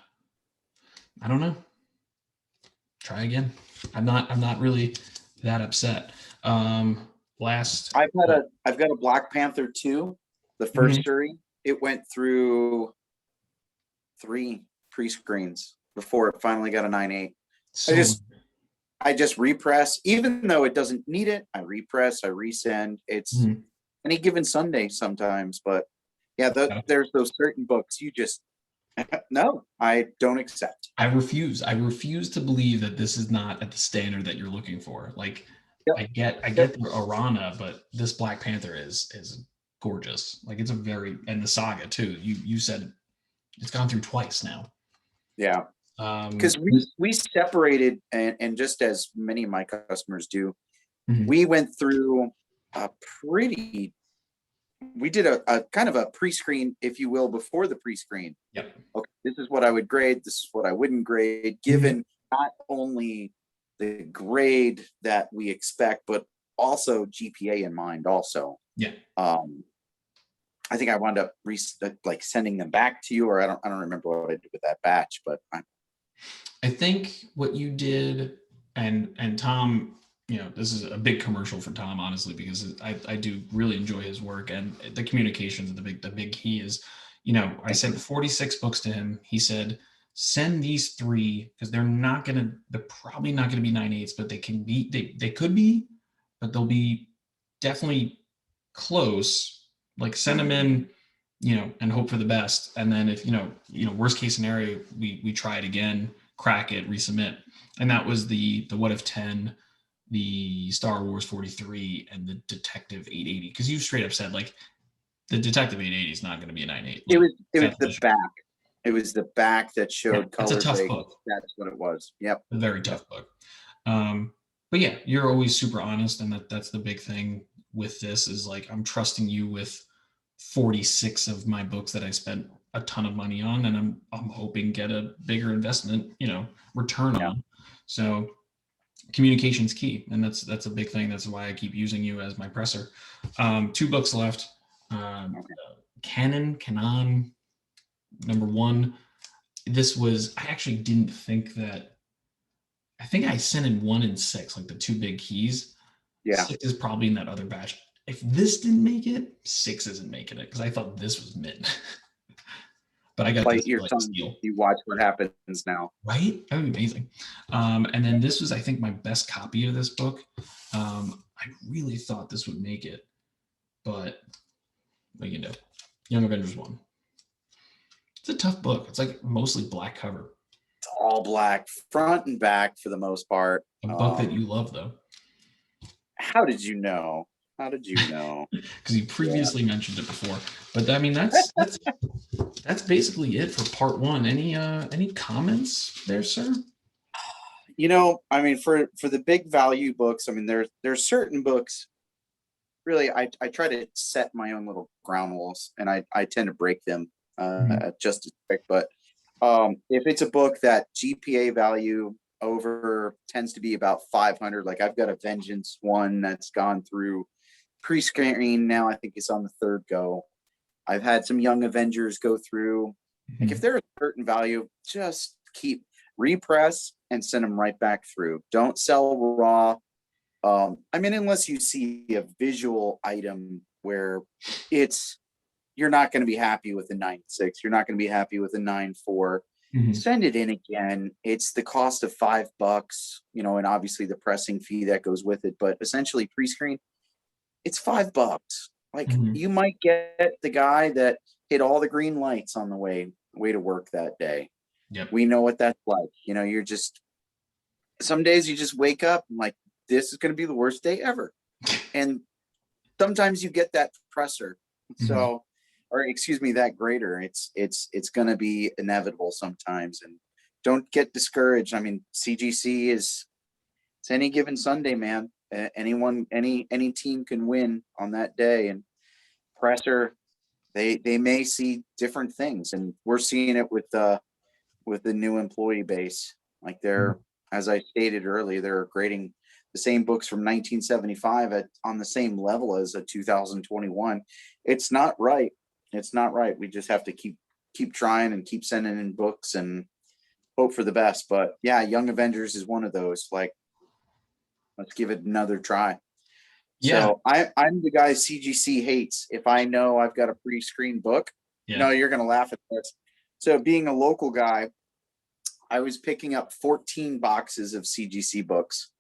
I don't know. Try again. I'm not really that upset. Last I've got a Black Panther 2, the first Shuri. It went through 3 pre-screens before it finally got a 9.8. So, I just repress, even though it doesn't need it. I repress, I resend. It's any given Sunday sometimes, but yeah, there's those certain books you just no, I don't accept. I refuse to believe that this is not at the standard that you're looking for. Like, I get the Arana, but this Black Panther is gorgeous. Like, it's and the Saga too. You said it's gone through twice now. Yeah. Because we separated, and just as many of my customers do, we went through we did a kind of a pre-screen, if you will, before the pre-screen. Yep. Okay, this is what I would grade. This is what I wouldn't grade, given not only the grade that we expect, but also GPA in mind also. Yeah. I think I wound up like sending them back to you, or I don't remember what I did with that batch, but I think what you did, and Tom, this is a big commercial for Tom, honestly, because I do really enjoy his work, and the communications are the big key is, I sent 46 books to him. He said, send these 3 because they're probably not going to be 9.8s, but they could be, but they'll be definitely close. Like, send them in, and hope for the best. And then if, worst case scenario, we try it again, crack it, resubmit. And that was the What If 10, the Star Wars 43, and the Detective 880. Because you straight up said, like, the Detective 880 is not going to be a 9.8. Like, it was the back. It was the back that showed color. It's a tough book. That's what it was. Yep. A very tough book. But yeah, you're always super honest, and that's the big thing with this is, like, I'm trusting you with 46 of my books that I spent a ton of money on, and I'm hoping get a bigger investment, return on. So communication's key, and that's a big thing. That's why I keep using you as my presser. 2 books left. Canon number 1. I actually didn't think that. I think I sent in 1 and 6, like the 2 big keys. Yeah. 6 is probably in that other batch. If this didn't make it, 6 isn't making it, because I thought this was mint. But I got Bite this your tongue. steal. You watch what happens now. Right? That would be amazing. And then this was, I think, my best copy of this book. I really thought this would make it, but what you know, Young Avengers 1. It's a tough book. It's like mostly black cover. It's all black, front and back for the most part. A book that you love, though. How did you know? Because you previously mentioned it before. But I mean, that's basically it for part 1. Any comments there, sir? I mean, for the big value books, I mean, there's certain books. Really, I try to set my own little ground rules, and I tend to break them Mhm. just as quick. But if it's a book that GPA value over tends to be about 500, like I've got a Vengeance one that's gone through pre-screen now. I think it's on the third go. I've had some Young Avengers go through. Like if Mhm. they're a certain value, just keep repress and send them right back through. Don't sell raw. I mean, unless you see a visual item where it's you're not going to be happy with the 9.6, you're not going to be happy with the 9.4. Mhm. Send it in again. It's the cost of $5, and obviously the pressing fee that goes with it. But essentially, pre-screen, it's $5. Like Mhm. you might get the guy that hit all the green lights on the way to work that day. Yep. We know what that's like. You're just some days you just wake up and like this is going to be the worst day ever, and sometimes you get that presser. Mhm. So, or excuse me, that grader. It's going to be inevitable sometimes, and don't get discouraged. I mean, CGC is it's any given Sunday, man. Anyone, any team can win on that day, and presser they may see different things, and we're seeing it with the new employee base. Like Mhm. as I stated earlier, they're grading the same books from 1975 on the same level as a 2021. It's not right. It's not right. We just have to keep trying and keep sending in books and hope for the best. But yeah, Young Avengers is one of those. Like, let's give it another try. Yeah. So I'm the guy CGC hates. If I know I've got a pre-screened book, Yeah. no, you're gonna laugh at this. So being a local guy, I was picking up 14 boxes of CGC books.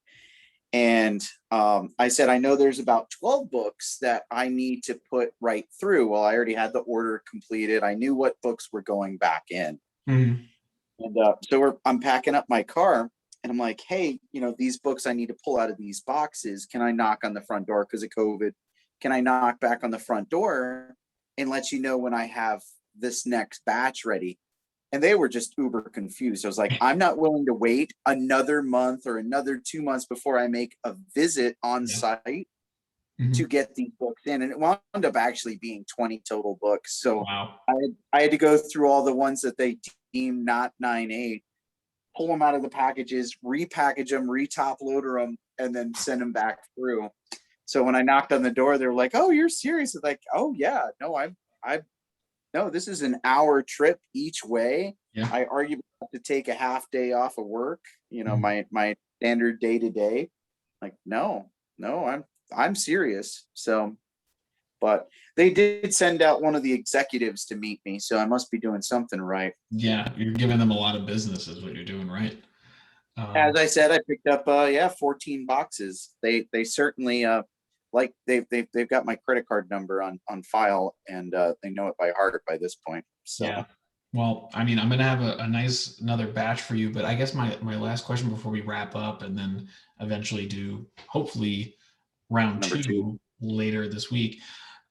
And I said, I know there's about 12 books that I need to put right through. Well, I already had the order completed. I knew what books were going back in. Mhm. And I'm packing up my car and I'm like, hey, these books I need to pull out of these boxes. Can I knock on the front door because of COVID? Can I knock back on the front door and let you know when I have this next batch ready? And they were just uber confused. I was like, I'm not willing to wait another month or another 2 months before I make a visit on Yeah. site to Mhm. get these books in. And it wound up actually being 20 total books. So Wow. I had to go through all the ones that they deemed not 9.8, pull them out of the packages, repackage them, retop loader them, and then send them back through. So when I knocked on the door, they were like, "Oh, you're serious?" Like, "Oh yeah, no, I no, this is an hour trip each way. Yeah. I arguably have to take a half day off of work, Mhm. my standard day to day. Like, no, no, I'm serious." So, but they did send out one of the executives to meet me, so I must be doing something right. Yeah. You're giving them a lot of business, is what you're doing, right? As Um, I said, I picked up 14 boxes. They certainly like they've got my credit card number on file, and they know it by heart by this point. yeah. So Well, I mean, I'm gonna have a nice another batch for you, but I guess my last question before we wrap up and then eventually do hopefully round number two. two later this week.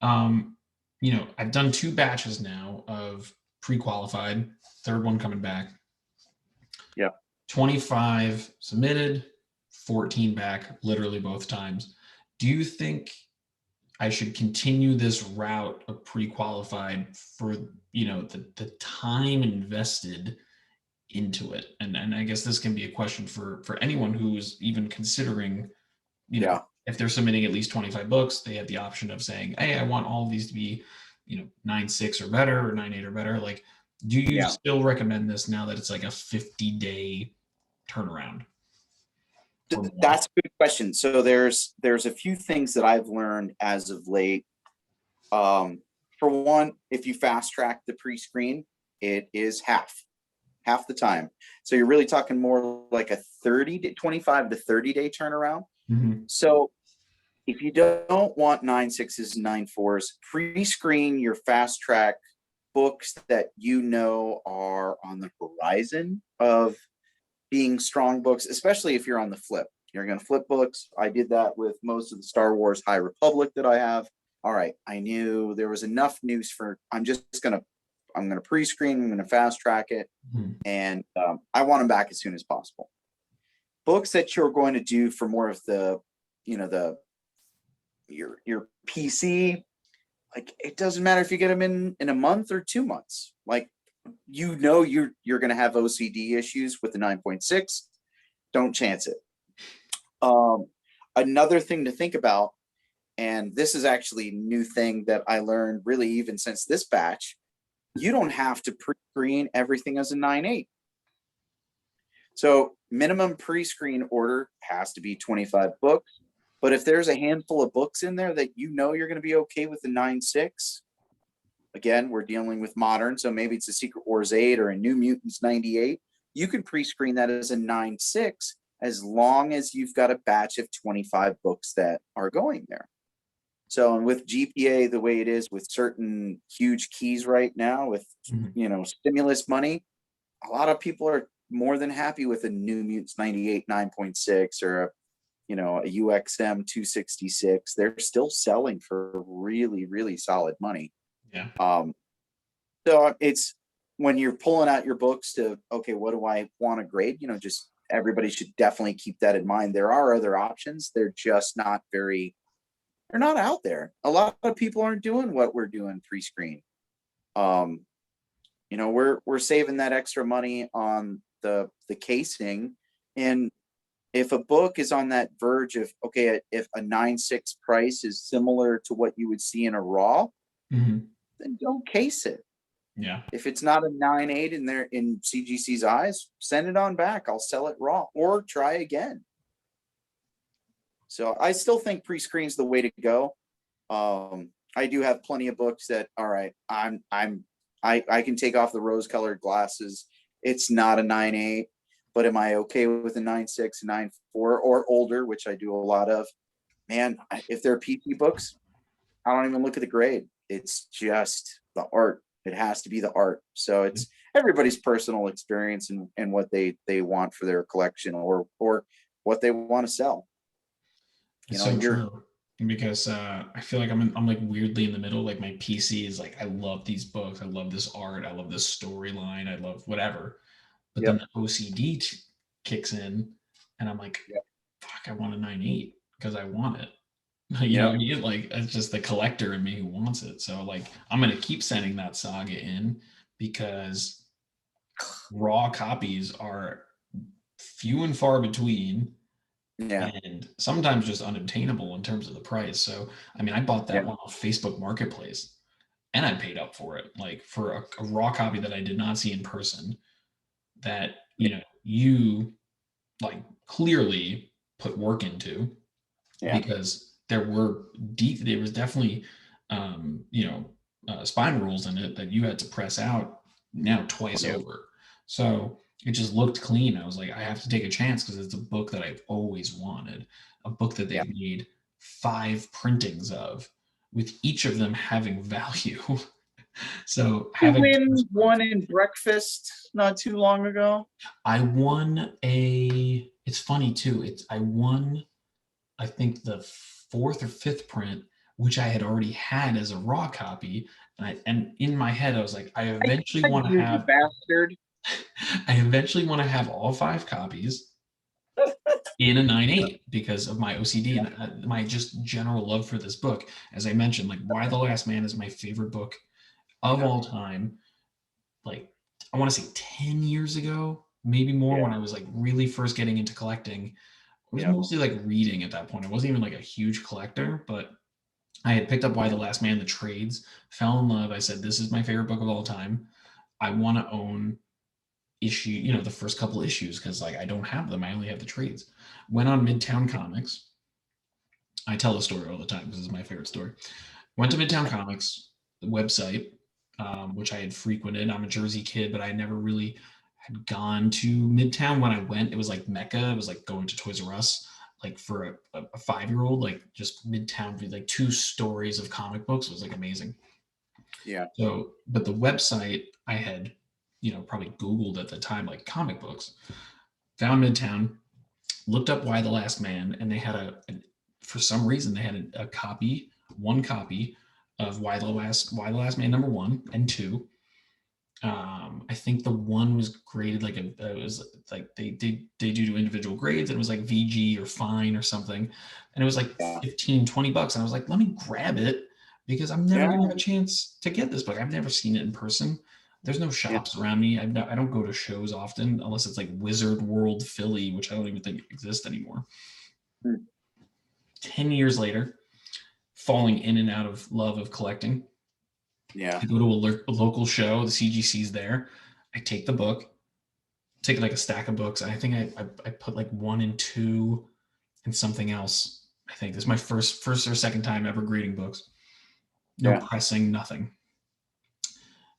I've done two batches now of pre-qualified, third one coming back. Yeah. 25 submitted, 14 back, literally both times. Do you think I should continue this route of pre-qualified for the time invested into it? And I guess this can be a question for anyone who's even considering, Yeah. if they're submitting at least 25 books, they have the option of saying, hey, I want all of these to be 9.6 or better or 9.8 or better. Like, do you Yeah. still recommend this now that it's like a 50-day turnaround or more? That's a good question. So there's a few things that I've learned as of late. For one, if you fast track the pre-screen, it is half the time. So you're really talking more like a 30 to 25 to 30-day turnaround. Mhm. So if you don't want 9.6s and 9.4s, pre-screen your fast track books that are on the horizon of being strong books, especially if you're on the flip. You're going to flip books. I did that with most of the Star Wars High Republic that I have. All right, I knew there was enough news for. I'm gonna pre-screen. I'm gonna fast track it, Mhm. and I want them back as soon as possible. books that you're going to do for more of the, your PC, like it doesn't matter if you get them in a month or 2 months. Like you're going to have OCD issues with the 9.6. Don't chance it. Another thing to think about, and this is actually a new thing that I learned really even since this batch, you don't have to pre-screen everything as a 9.8. So minimum pre-screen order has to be 25 books. But if there's a handful of books in there that you're going to be okay with the 9.6, again, we're dealing with modern, so maybe it's a Secret Wars 8 or a New Mutants 98, you can pre-screen that as a 9.6 as long as you've got a batch of 25 books that are going there. So with GPA the way it is, with certain huge keys right now, with stimulus money, a lot of people are more than happy with a New Mutants 98 9.6 or a UXM 266. They're still selling for really, really solid money. Yeah. So it's when you're pulling out your books to, okay, what do I want to grade? Just everybody should definitely keep that in mind. There are other options. They're just not they're not out there. A lot of people aren't doing what we're doing pre-screen. We're saving that extra money on the casing. And if a book is on that verge of, okay, if a 9.6 price is similar to what you would see in a raw, then don't case it. Yeah. If it's not a 9.8 in CGC's eyes, send it on back. I'll sell it raw or try again. So I still think pre-screen's the way to go. I do have plenty of books that, all right, I can take off the rose-colored glasses. It's not a 9.8, but am I okay with a 9.6, 9.4, or older, which I do a lot of? Man, if they're PT books, I don't even look at the grade. It's just the art. It has to be the art. So it's everybody's personal experience and what they want for their collection or what they want to sell. It's so true, because I feel like I'm like weirdly in the middle. Like my PC is like, I love these books, I love this art, I love this storyline, I love whatever. But then the OCD kicks in, and I'm like, fuck, I want a 9.8 because I want it. You know what I mean? Like it's just the collector in me who wants it. So like I'm gonna keep sending that saga in because raw copies are few and far between. Yeah. And sometimes just unobtainable in terms of the price. So, I mean, I bought that one off Facebook Marketplace and I paid up for it, like for a raw copy that I did not see in person that, you like clearly put work into because there was definitely, spine rules in it that you had to press out now twice over. So it just looked clean. I was like, I have to take a chance because it's a book that I've always wanted, a book that they've made 5 printings of, with each of them having value. So You having win one in breakfast not too long ago. I won it's funny too. I won, I think, the 4th or 5th print, which I had already had as a raw copy. And in my head, I was like, I eventually want to You have bastard. I eventually want to have all 5 copies in a 9.8 because of my OCD and my just general love for this book. As I mentioned, like Why the Last Man is my favorite book of all time. Like I want to say 10 years ago, maybe more, when I was like really first getting into collecting. I was mostly like reading at that point. I wasn't even like a huge collector, but I had picked up Why the Last Man, the trades, fell in love. I said, this is my favorite book of all time. I want to own issue, the first couple issues, because like I don't have them. I only have the trades. Went on Midtown Comics. I tell the story all the time because it's my favorite story. Went to Midtown Comics, the website, which I had frequented. I'm a Jersey kid, but I never really had gone to Midtown. When I went, it was like Mecca. It was like going to Toys R Us, like for a 5-year-old, like just Midtown, like 2 stories of comic books. It was like amazing. Yeah. So, but the website I had, probably Googled at the time, like comic books, found Midtown, looked up Why the Last Man, and they had for some reason, they had one copy of Why the Last Man number 1 and 2. I think the one was graded like it was like they do individual grades, and it was like VG or fine or something, and it was like Yeah. 15-20 bucks, and I was like, let me grab it because I'm never Yeah. gonna have a chance to get this book. I've never seen it in person. There's no Yeah. shops around me. I don't go to shows often unless it's like Wizard World Philly, which I don't even think exists anymore. Hmm. 10 years later, falling in and out of love of collecting, Yeah. I go to a local show. The CGC's there. I take the book, take like a stack of books. And I think I put like one and two and something else. I think this is my first or second time ever grading books. No Yeah. pressing, nothing.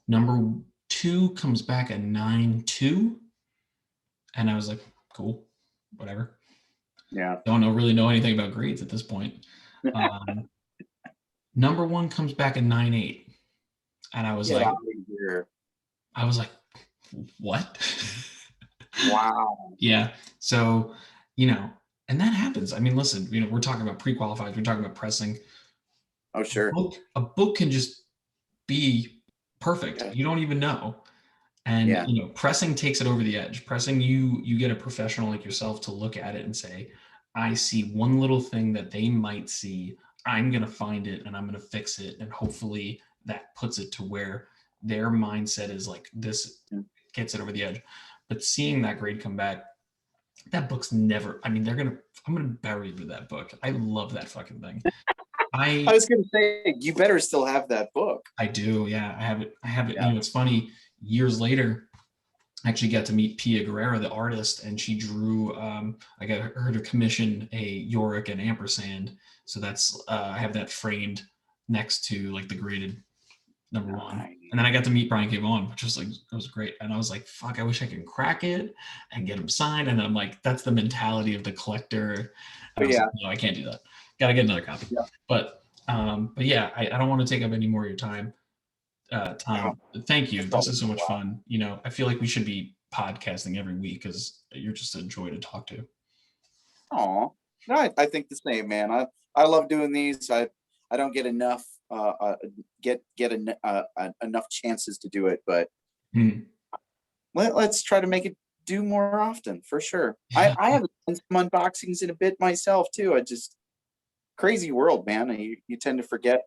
Number two comes back at 9.2, and I was like, cool, whatever. Yeah. Don't really know anything about grades at this point. Um, Number one comes back at 9.8, and Get out of here. I was like, what? Wow. Yeah. So, you know, and that happens. I mean, listen, we're talking about pre-qualified, we're talking about pressing. Oh, sure. A book can just be perfect. Yeah. You don't even know. And Yeah. pressing takes it over the edge. Pressing, you get a professional like yourself to look at it and say, I see one little thing that they might see. I'm gonna find it and I'm gonna fix it. And hopefully that puts it to where their mindset is like this, Mm. gets it over the edge. But seeing that grade come back, that book's never, I mean, I'm gonna bury that book. I love that fucking thing. I I was going to say, you better still have that book. I do, yeah. I have it. Yeah. It's funny. Years later, I actually got to meet Pia Guerrera, the artist, and she drew. I got her to commission a Yorick and ampersand, so that's I have that framed next to like the graded number one. Nice. And then I got to meet Brian K. Vaughan, which was like, it was great. And I was like, fuck, I wish I could crack it and get him signed. And I'm like, that's the mentality of the collector. And I was Yeah. like, no, I can't do that. Got to get another copy. Yeah. But yeah, I don't want to take up any more of your time, Tom. Thank you. This is so much fun. I feel like we should be podcasting every week because you're just a joy to talk to. Oh, no, I think the same, man. I love doing these. I don't get enough enough chances to do it, but Hmm. let's try to make it do more often for sure. Yeah. I have done some unboxings in a bit myself too. I just crazy world, man. You tend to forget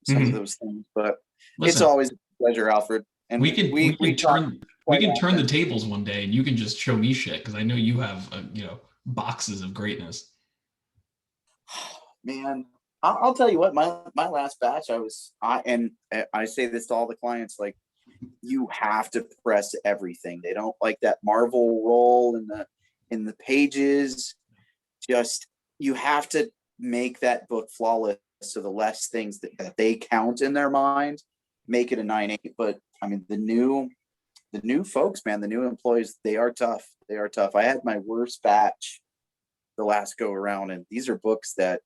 some of Mhm. those things, but it's Listen, always a pleasure, Alfred. And we can talk turn we quite can turn the often. tables one day, and you can just show me shit because I know you have boxes of greatness. Man, I'll tell you what. My last batch, I say this to all the clients, like, you have to press everything. They don't like that Marvel roll in the pages. Just, you have to make that book flawless. So the less things that they count in their mind, make it a 9.8. But I mean, the new folks, man, the new employees, they are tough. They are tough. I had my worst batch the last go around, and these are books that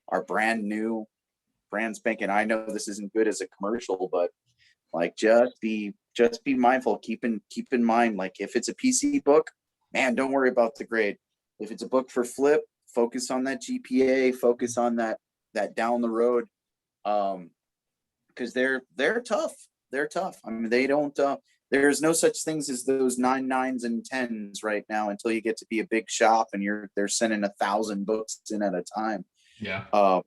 are brand new, brand spanking. I know this isn't good as a commercial, but like, just be mindful. Keep in mind, like, if it's a PC book, man, don't worry about the grade. If it's a book for flip, focus on that GPA, focus on that down the road, because they're tough. They're tough. I mean, they don't. There's no such things as those 9.9s and 10s right now until you get to be a big shop and they're sending 1,000 books in at a time. Yeah.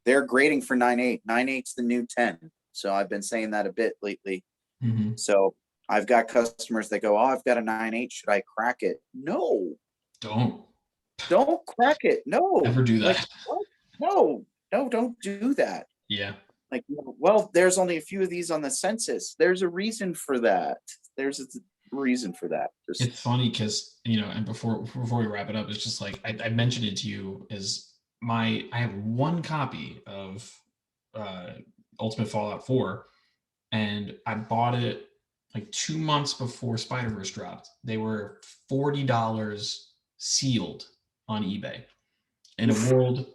They're grading for 9.8. 9.8's the new 10. So I've been saying that a bit lately. Mm-hmm. So I've got customers that go, "Oh, I've got a 9.8. Should I crack it?" No, Don't crack it. No, ever do like, that. what? No, don't do that. Yeah. Like, well, there's only a few of these on the census. There's a reason for that. There's a reason for that. Just, It's funny because and before we wrap it up, it's just like I mentioned it to you, is I have one copy of uh, Ultimate Fallout 4, and I bought it like 2 months before Spider-Verse dropped. They were $40 sealed on eBay. In a world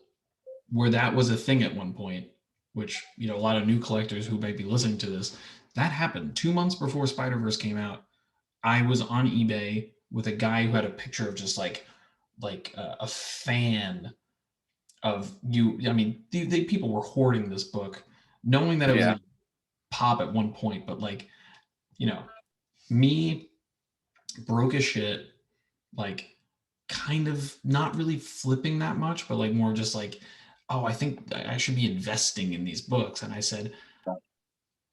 where that was a thing at one point, which a lot of new collectors who might be listening to this, that happened 2 months before Spider-Verse came out. I was on eBay with a guy who had a picture of just like a fan of you. I mean, the people were hoarding this book, knowing that it was yeah, going to pop at one point, but like, you know, me broke as shit, like kind of not really flipping that much, but like more just like, oh, I think I should be investing in these books. And I said,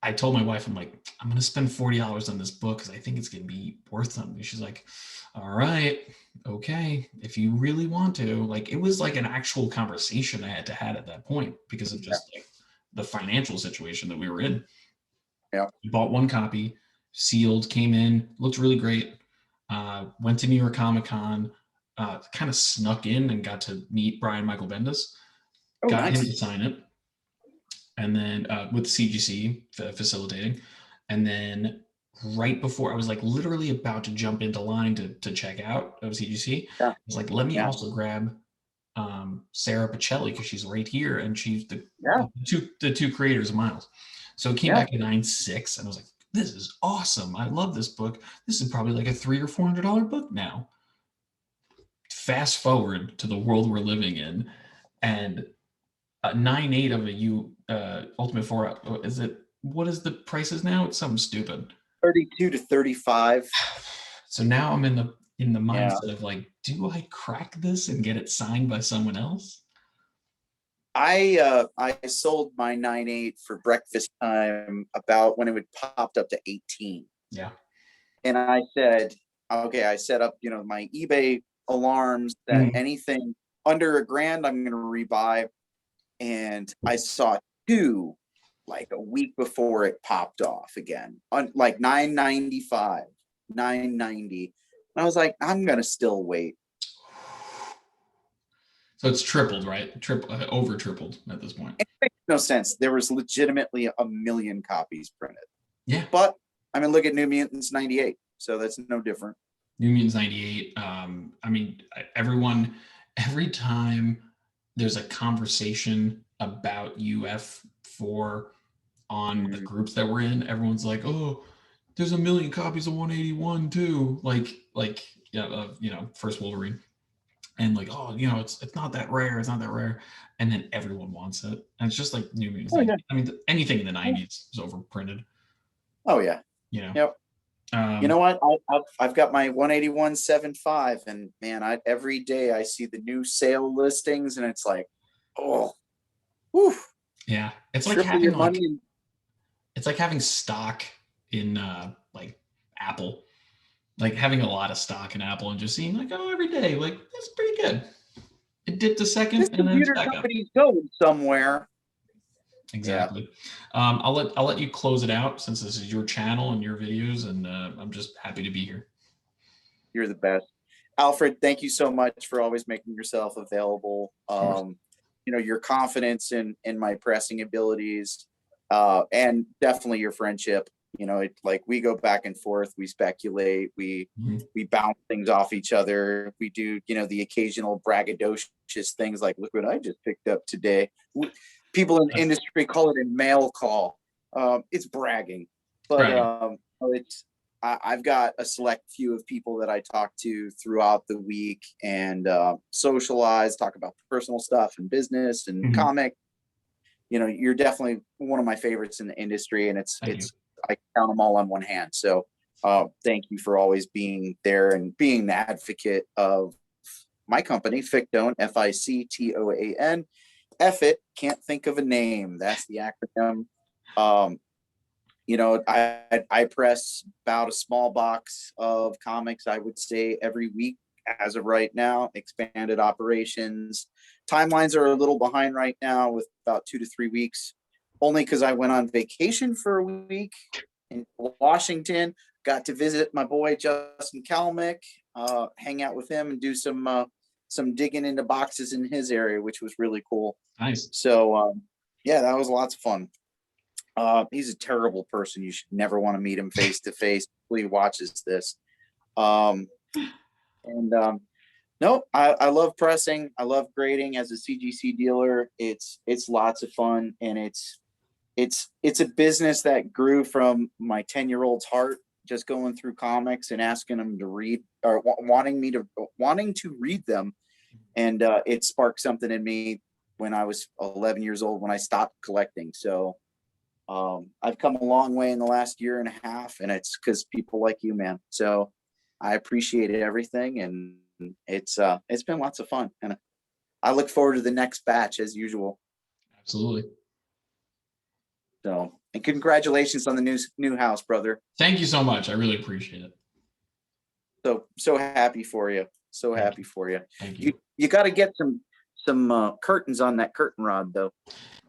I told my wife, I'm like, I'm gonna spend $40 on this book because I think it's gonna be worth something. She's like, all right, okay, if you really want to. Like, it was like an actual conversation I had to had at that point because of Yeah. just like the financial situation that we were in. Yeah. Bought one copy, sealed, came in, looked really great. Went to New York Comic Con, kind of snuck in and got to meet Brian Michael Bendis. Oh, Got him to nice. sign it, and then with CGC facilitating, and then right before I was like literally about to jump into line to check out of CGC, I Yeah. was like, let me Yeah. also grab Sarah Pacelli because she's right here and she's Yeah. the two creators of Miles. So it came Yeah. back at 9.6, and I was like, this is awesome. I love this book. This is probably like a $300 or $400 book now. Fast forward to the world we're living in, and 9.8 of a Ultimate Four. Is it? What is the prices now? It's something stupid. 32 to 35. So now I'm in the Yeah. mindset of like, do I crack this and get it signed by someone else? I sold my 9.8 for breakfast time about when it would popped up to 18. Yeah. And I said, okay, I set up, my eBay alarms that Mhm. anything under $1,000 I'm going to rebuy. And I saw two like a week before it popped off again on like 9.95, 9.90. And I was like, I'm going to still wait. So it's tripled, right? Over tripled at this point. It makes no sense. There was legitimately 1 million copies printed. Yeah. But I mean, look at New Mutants 98. So that's no different. New Mutants 98. I mean, everyone, every time there's a conversation about UF4 on the Mm. groups that we're in, everyone's like, oh, there's 1 million copies of 181 too. Like, yeah, first Wolverine. And like, oh, it's not that rare. It's not that rare. And then everyone wants it. And it's just like New Mutants Oh, yeah. 90. I mean, anything in the 90s is overprinted, Oh, yeah. you know. Yep. You know what? I've got my 181.75, and man, every day I see the new sale listings, and it's like, oh, whew, Yeah. It's like triple having your money. it's like having stock in like Apple. Like having a lot of stock in Apple and just seeing like, oh, every day, like that's pretty good. It dipped a This second and then it's computer back up. company's going somewhere. Yeah, Exactly. I'll let you close it out since this is your channel and your videos, and I'm just happy to be here. you're the best. Alfred, thank you so much for always making yourself available. Of course. Your confidence in my pressing abilities, and definitely your friendship. Like we go back and forth, we speculate, Mhm. we bounce things off each other. We do, the occasional braggadocious things like, look what I just picked up today. People in the industry call it a mail call. It's bragging, but Right. I've got a select few of people that I talk to throughout the week and socialize, talk about personal stuff and business and Mhm. comic. You're definitely one of my favorites in the industry, and Thank you. I count them all on one hand. So thank you for always being there and being the advocate of my company, Fictoan, Fictoan. It, can't think of a name. That's the acronym. Um, I press about a small box of comics, I would say, every week as of right now. Expanded operations. Timelines are a little behind right now with about 2 to 3 weeks, only because I went on vacation for a week in Washington. Got to visit my boy Justin Kalmick, hang out with him, and do some digging into boxes in his area, which was really cool. Nice. So yeah, that was lots of fun. He's a terrible person. You should never want to meet him face to face. He watches this. Um, and no, I love pressing. I love grading as a CGC dealer. It's lots of fun, and it's a business that grew from my 10-year-old's heart, just going through comics and asking them to read, or wanting to read them, and it sparked something in me when I was 11 years old when I stopped collecting. So I've come a long way in the last year and a half, and it's because people like you, man. So I appreciate everything, and it's been lots of fun, and I look forward to the next batch as usual. Absolutely. So, and congratulations on the new house, brother. Thank you so much. I really appreciate it. So happy for you. So Thank happy you. for you. Thank You you. you got to get some curtains on that curtain rod though.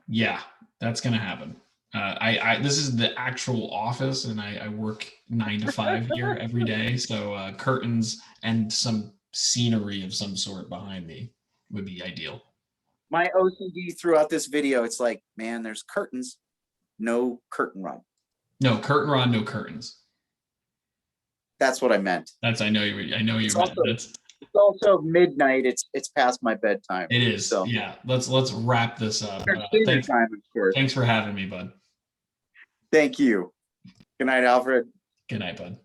Yeah, that's gonna happen. I this is the actual office, and I work 9 to 5 here every day. So curtains and some scenery of some sort behind me would be ideal. My OCD throughout this video, it's like, man, there's curtains, no curtain rod. No curtain rod, no curtains. That's what I meant. That's I know you. I know you It's meant. also That's it's also midnight. It's past my bedtime. it is. So Yeah. Let's wrap this up. dinner time, of course. Thanks for having me, bud. Thank you. Good night, Alfred. Good night, bud.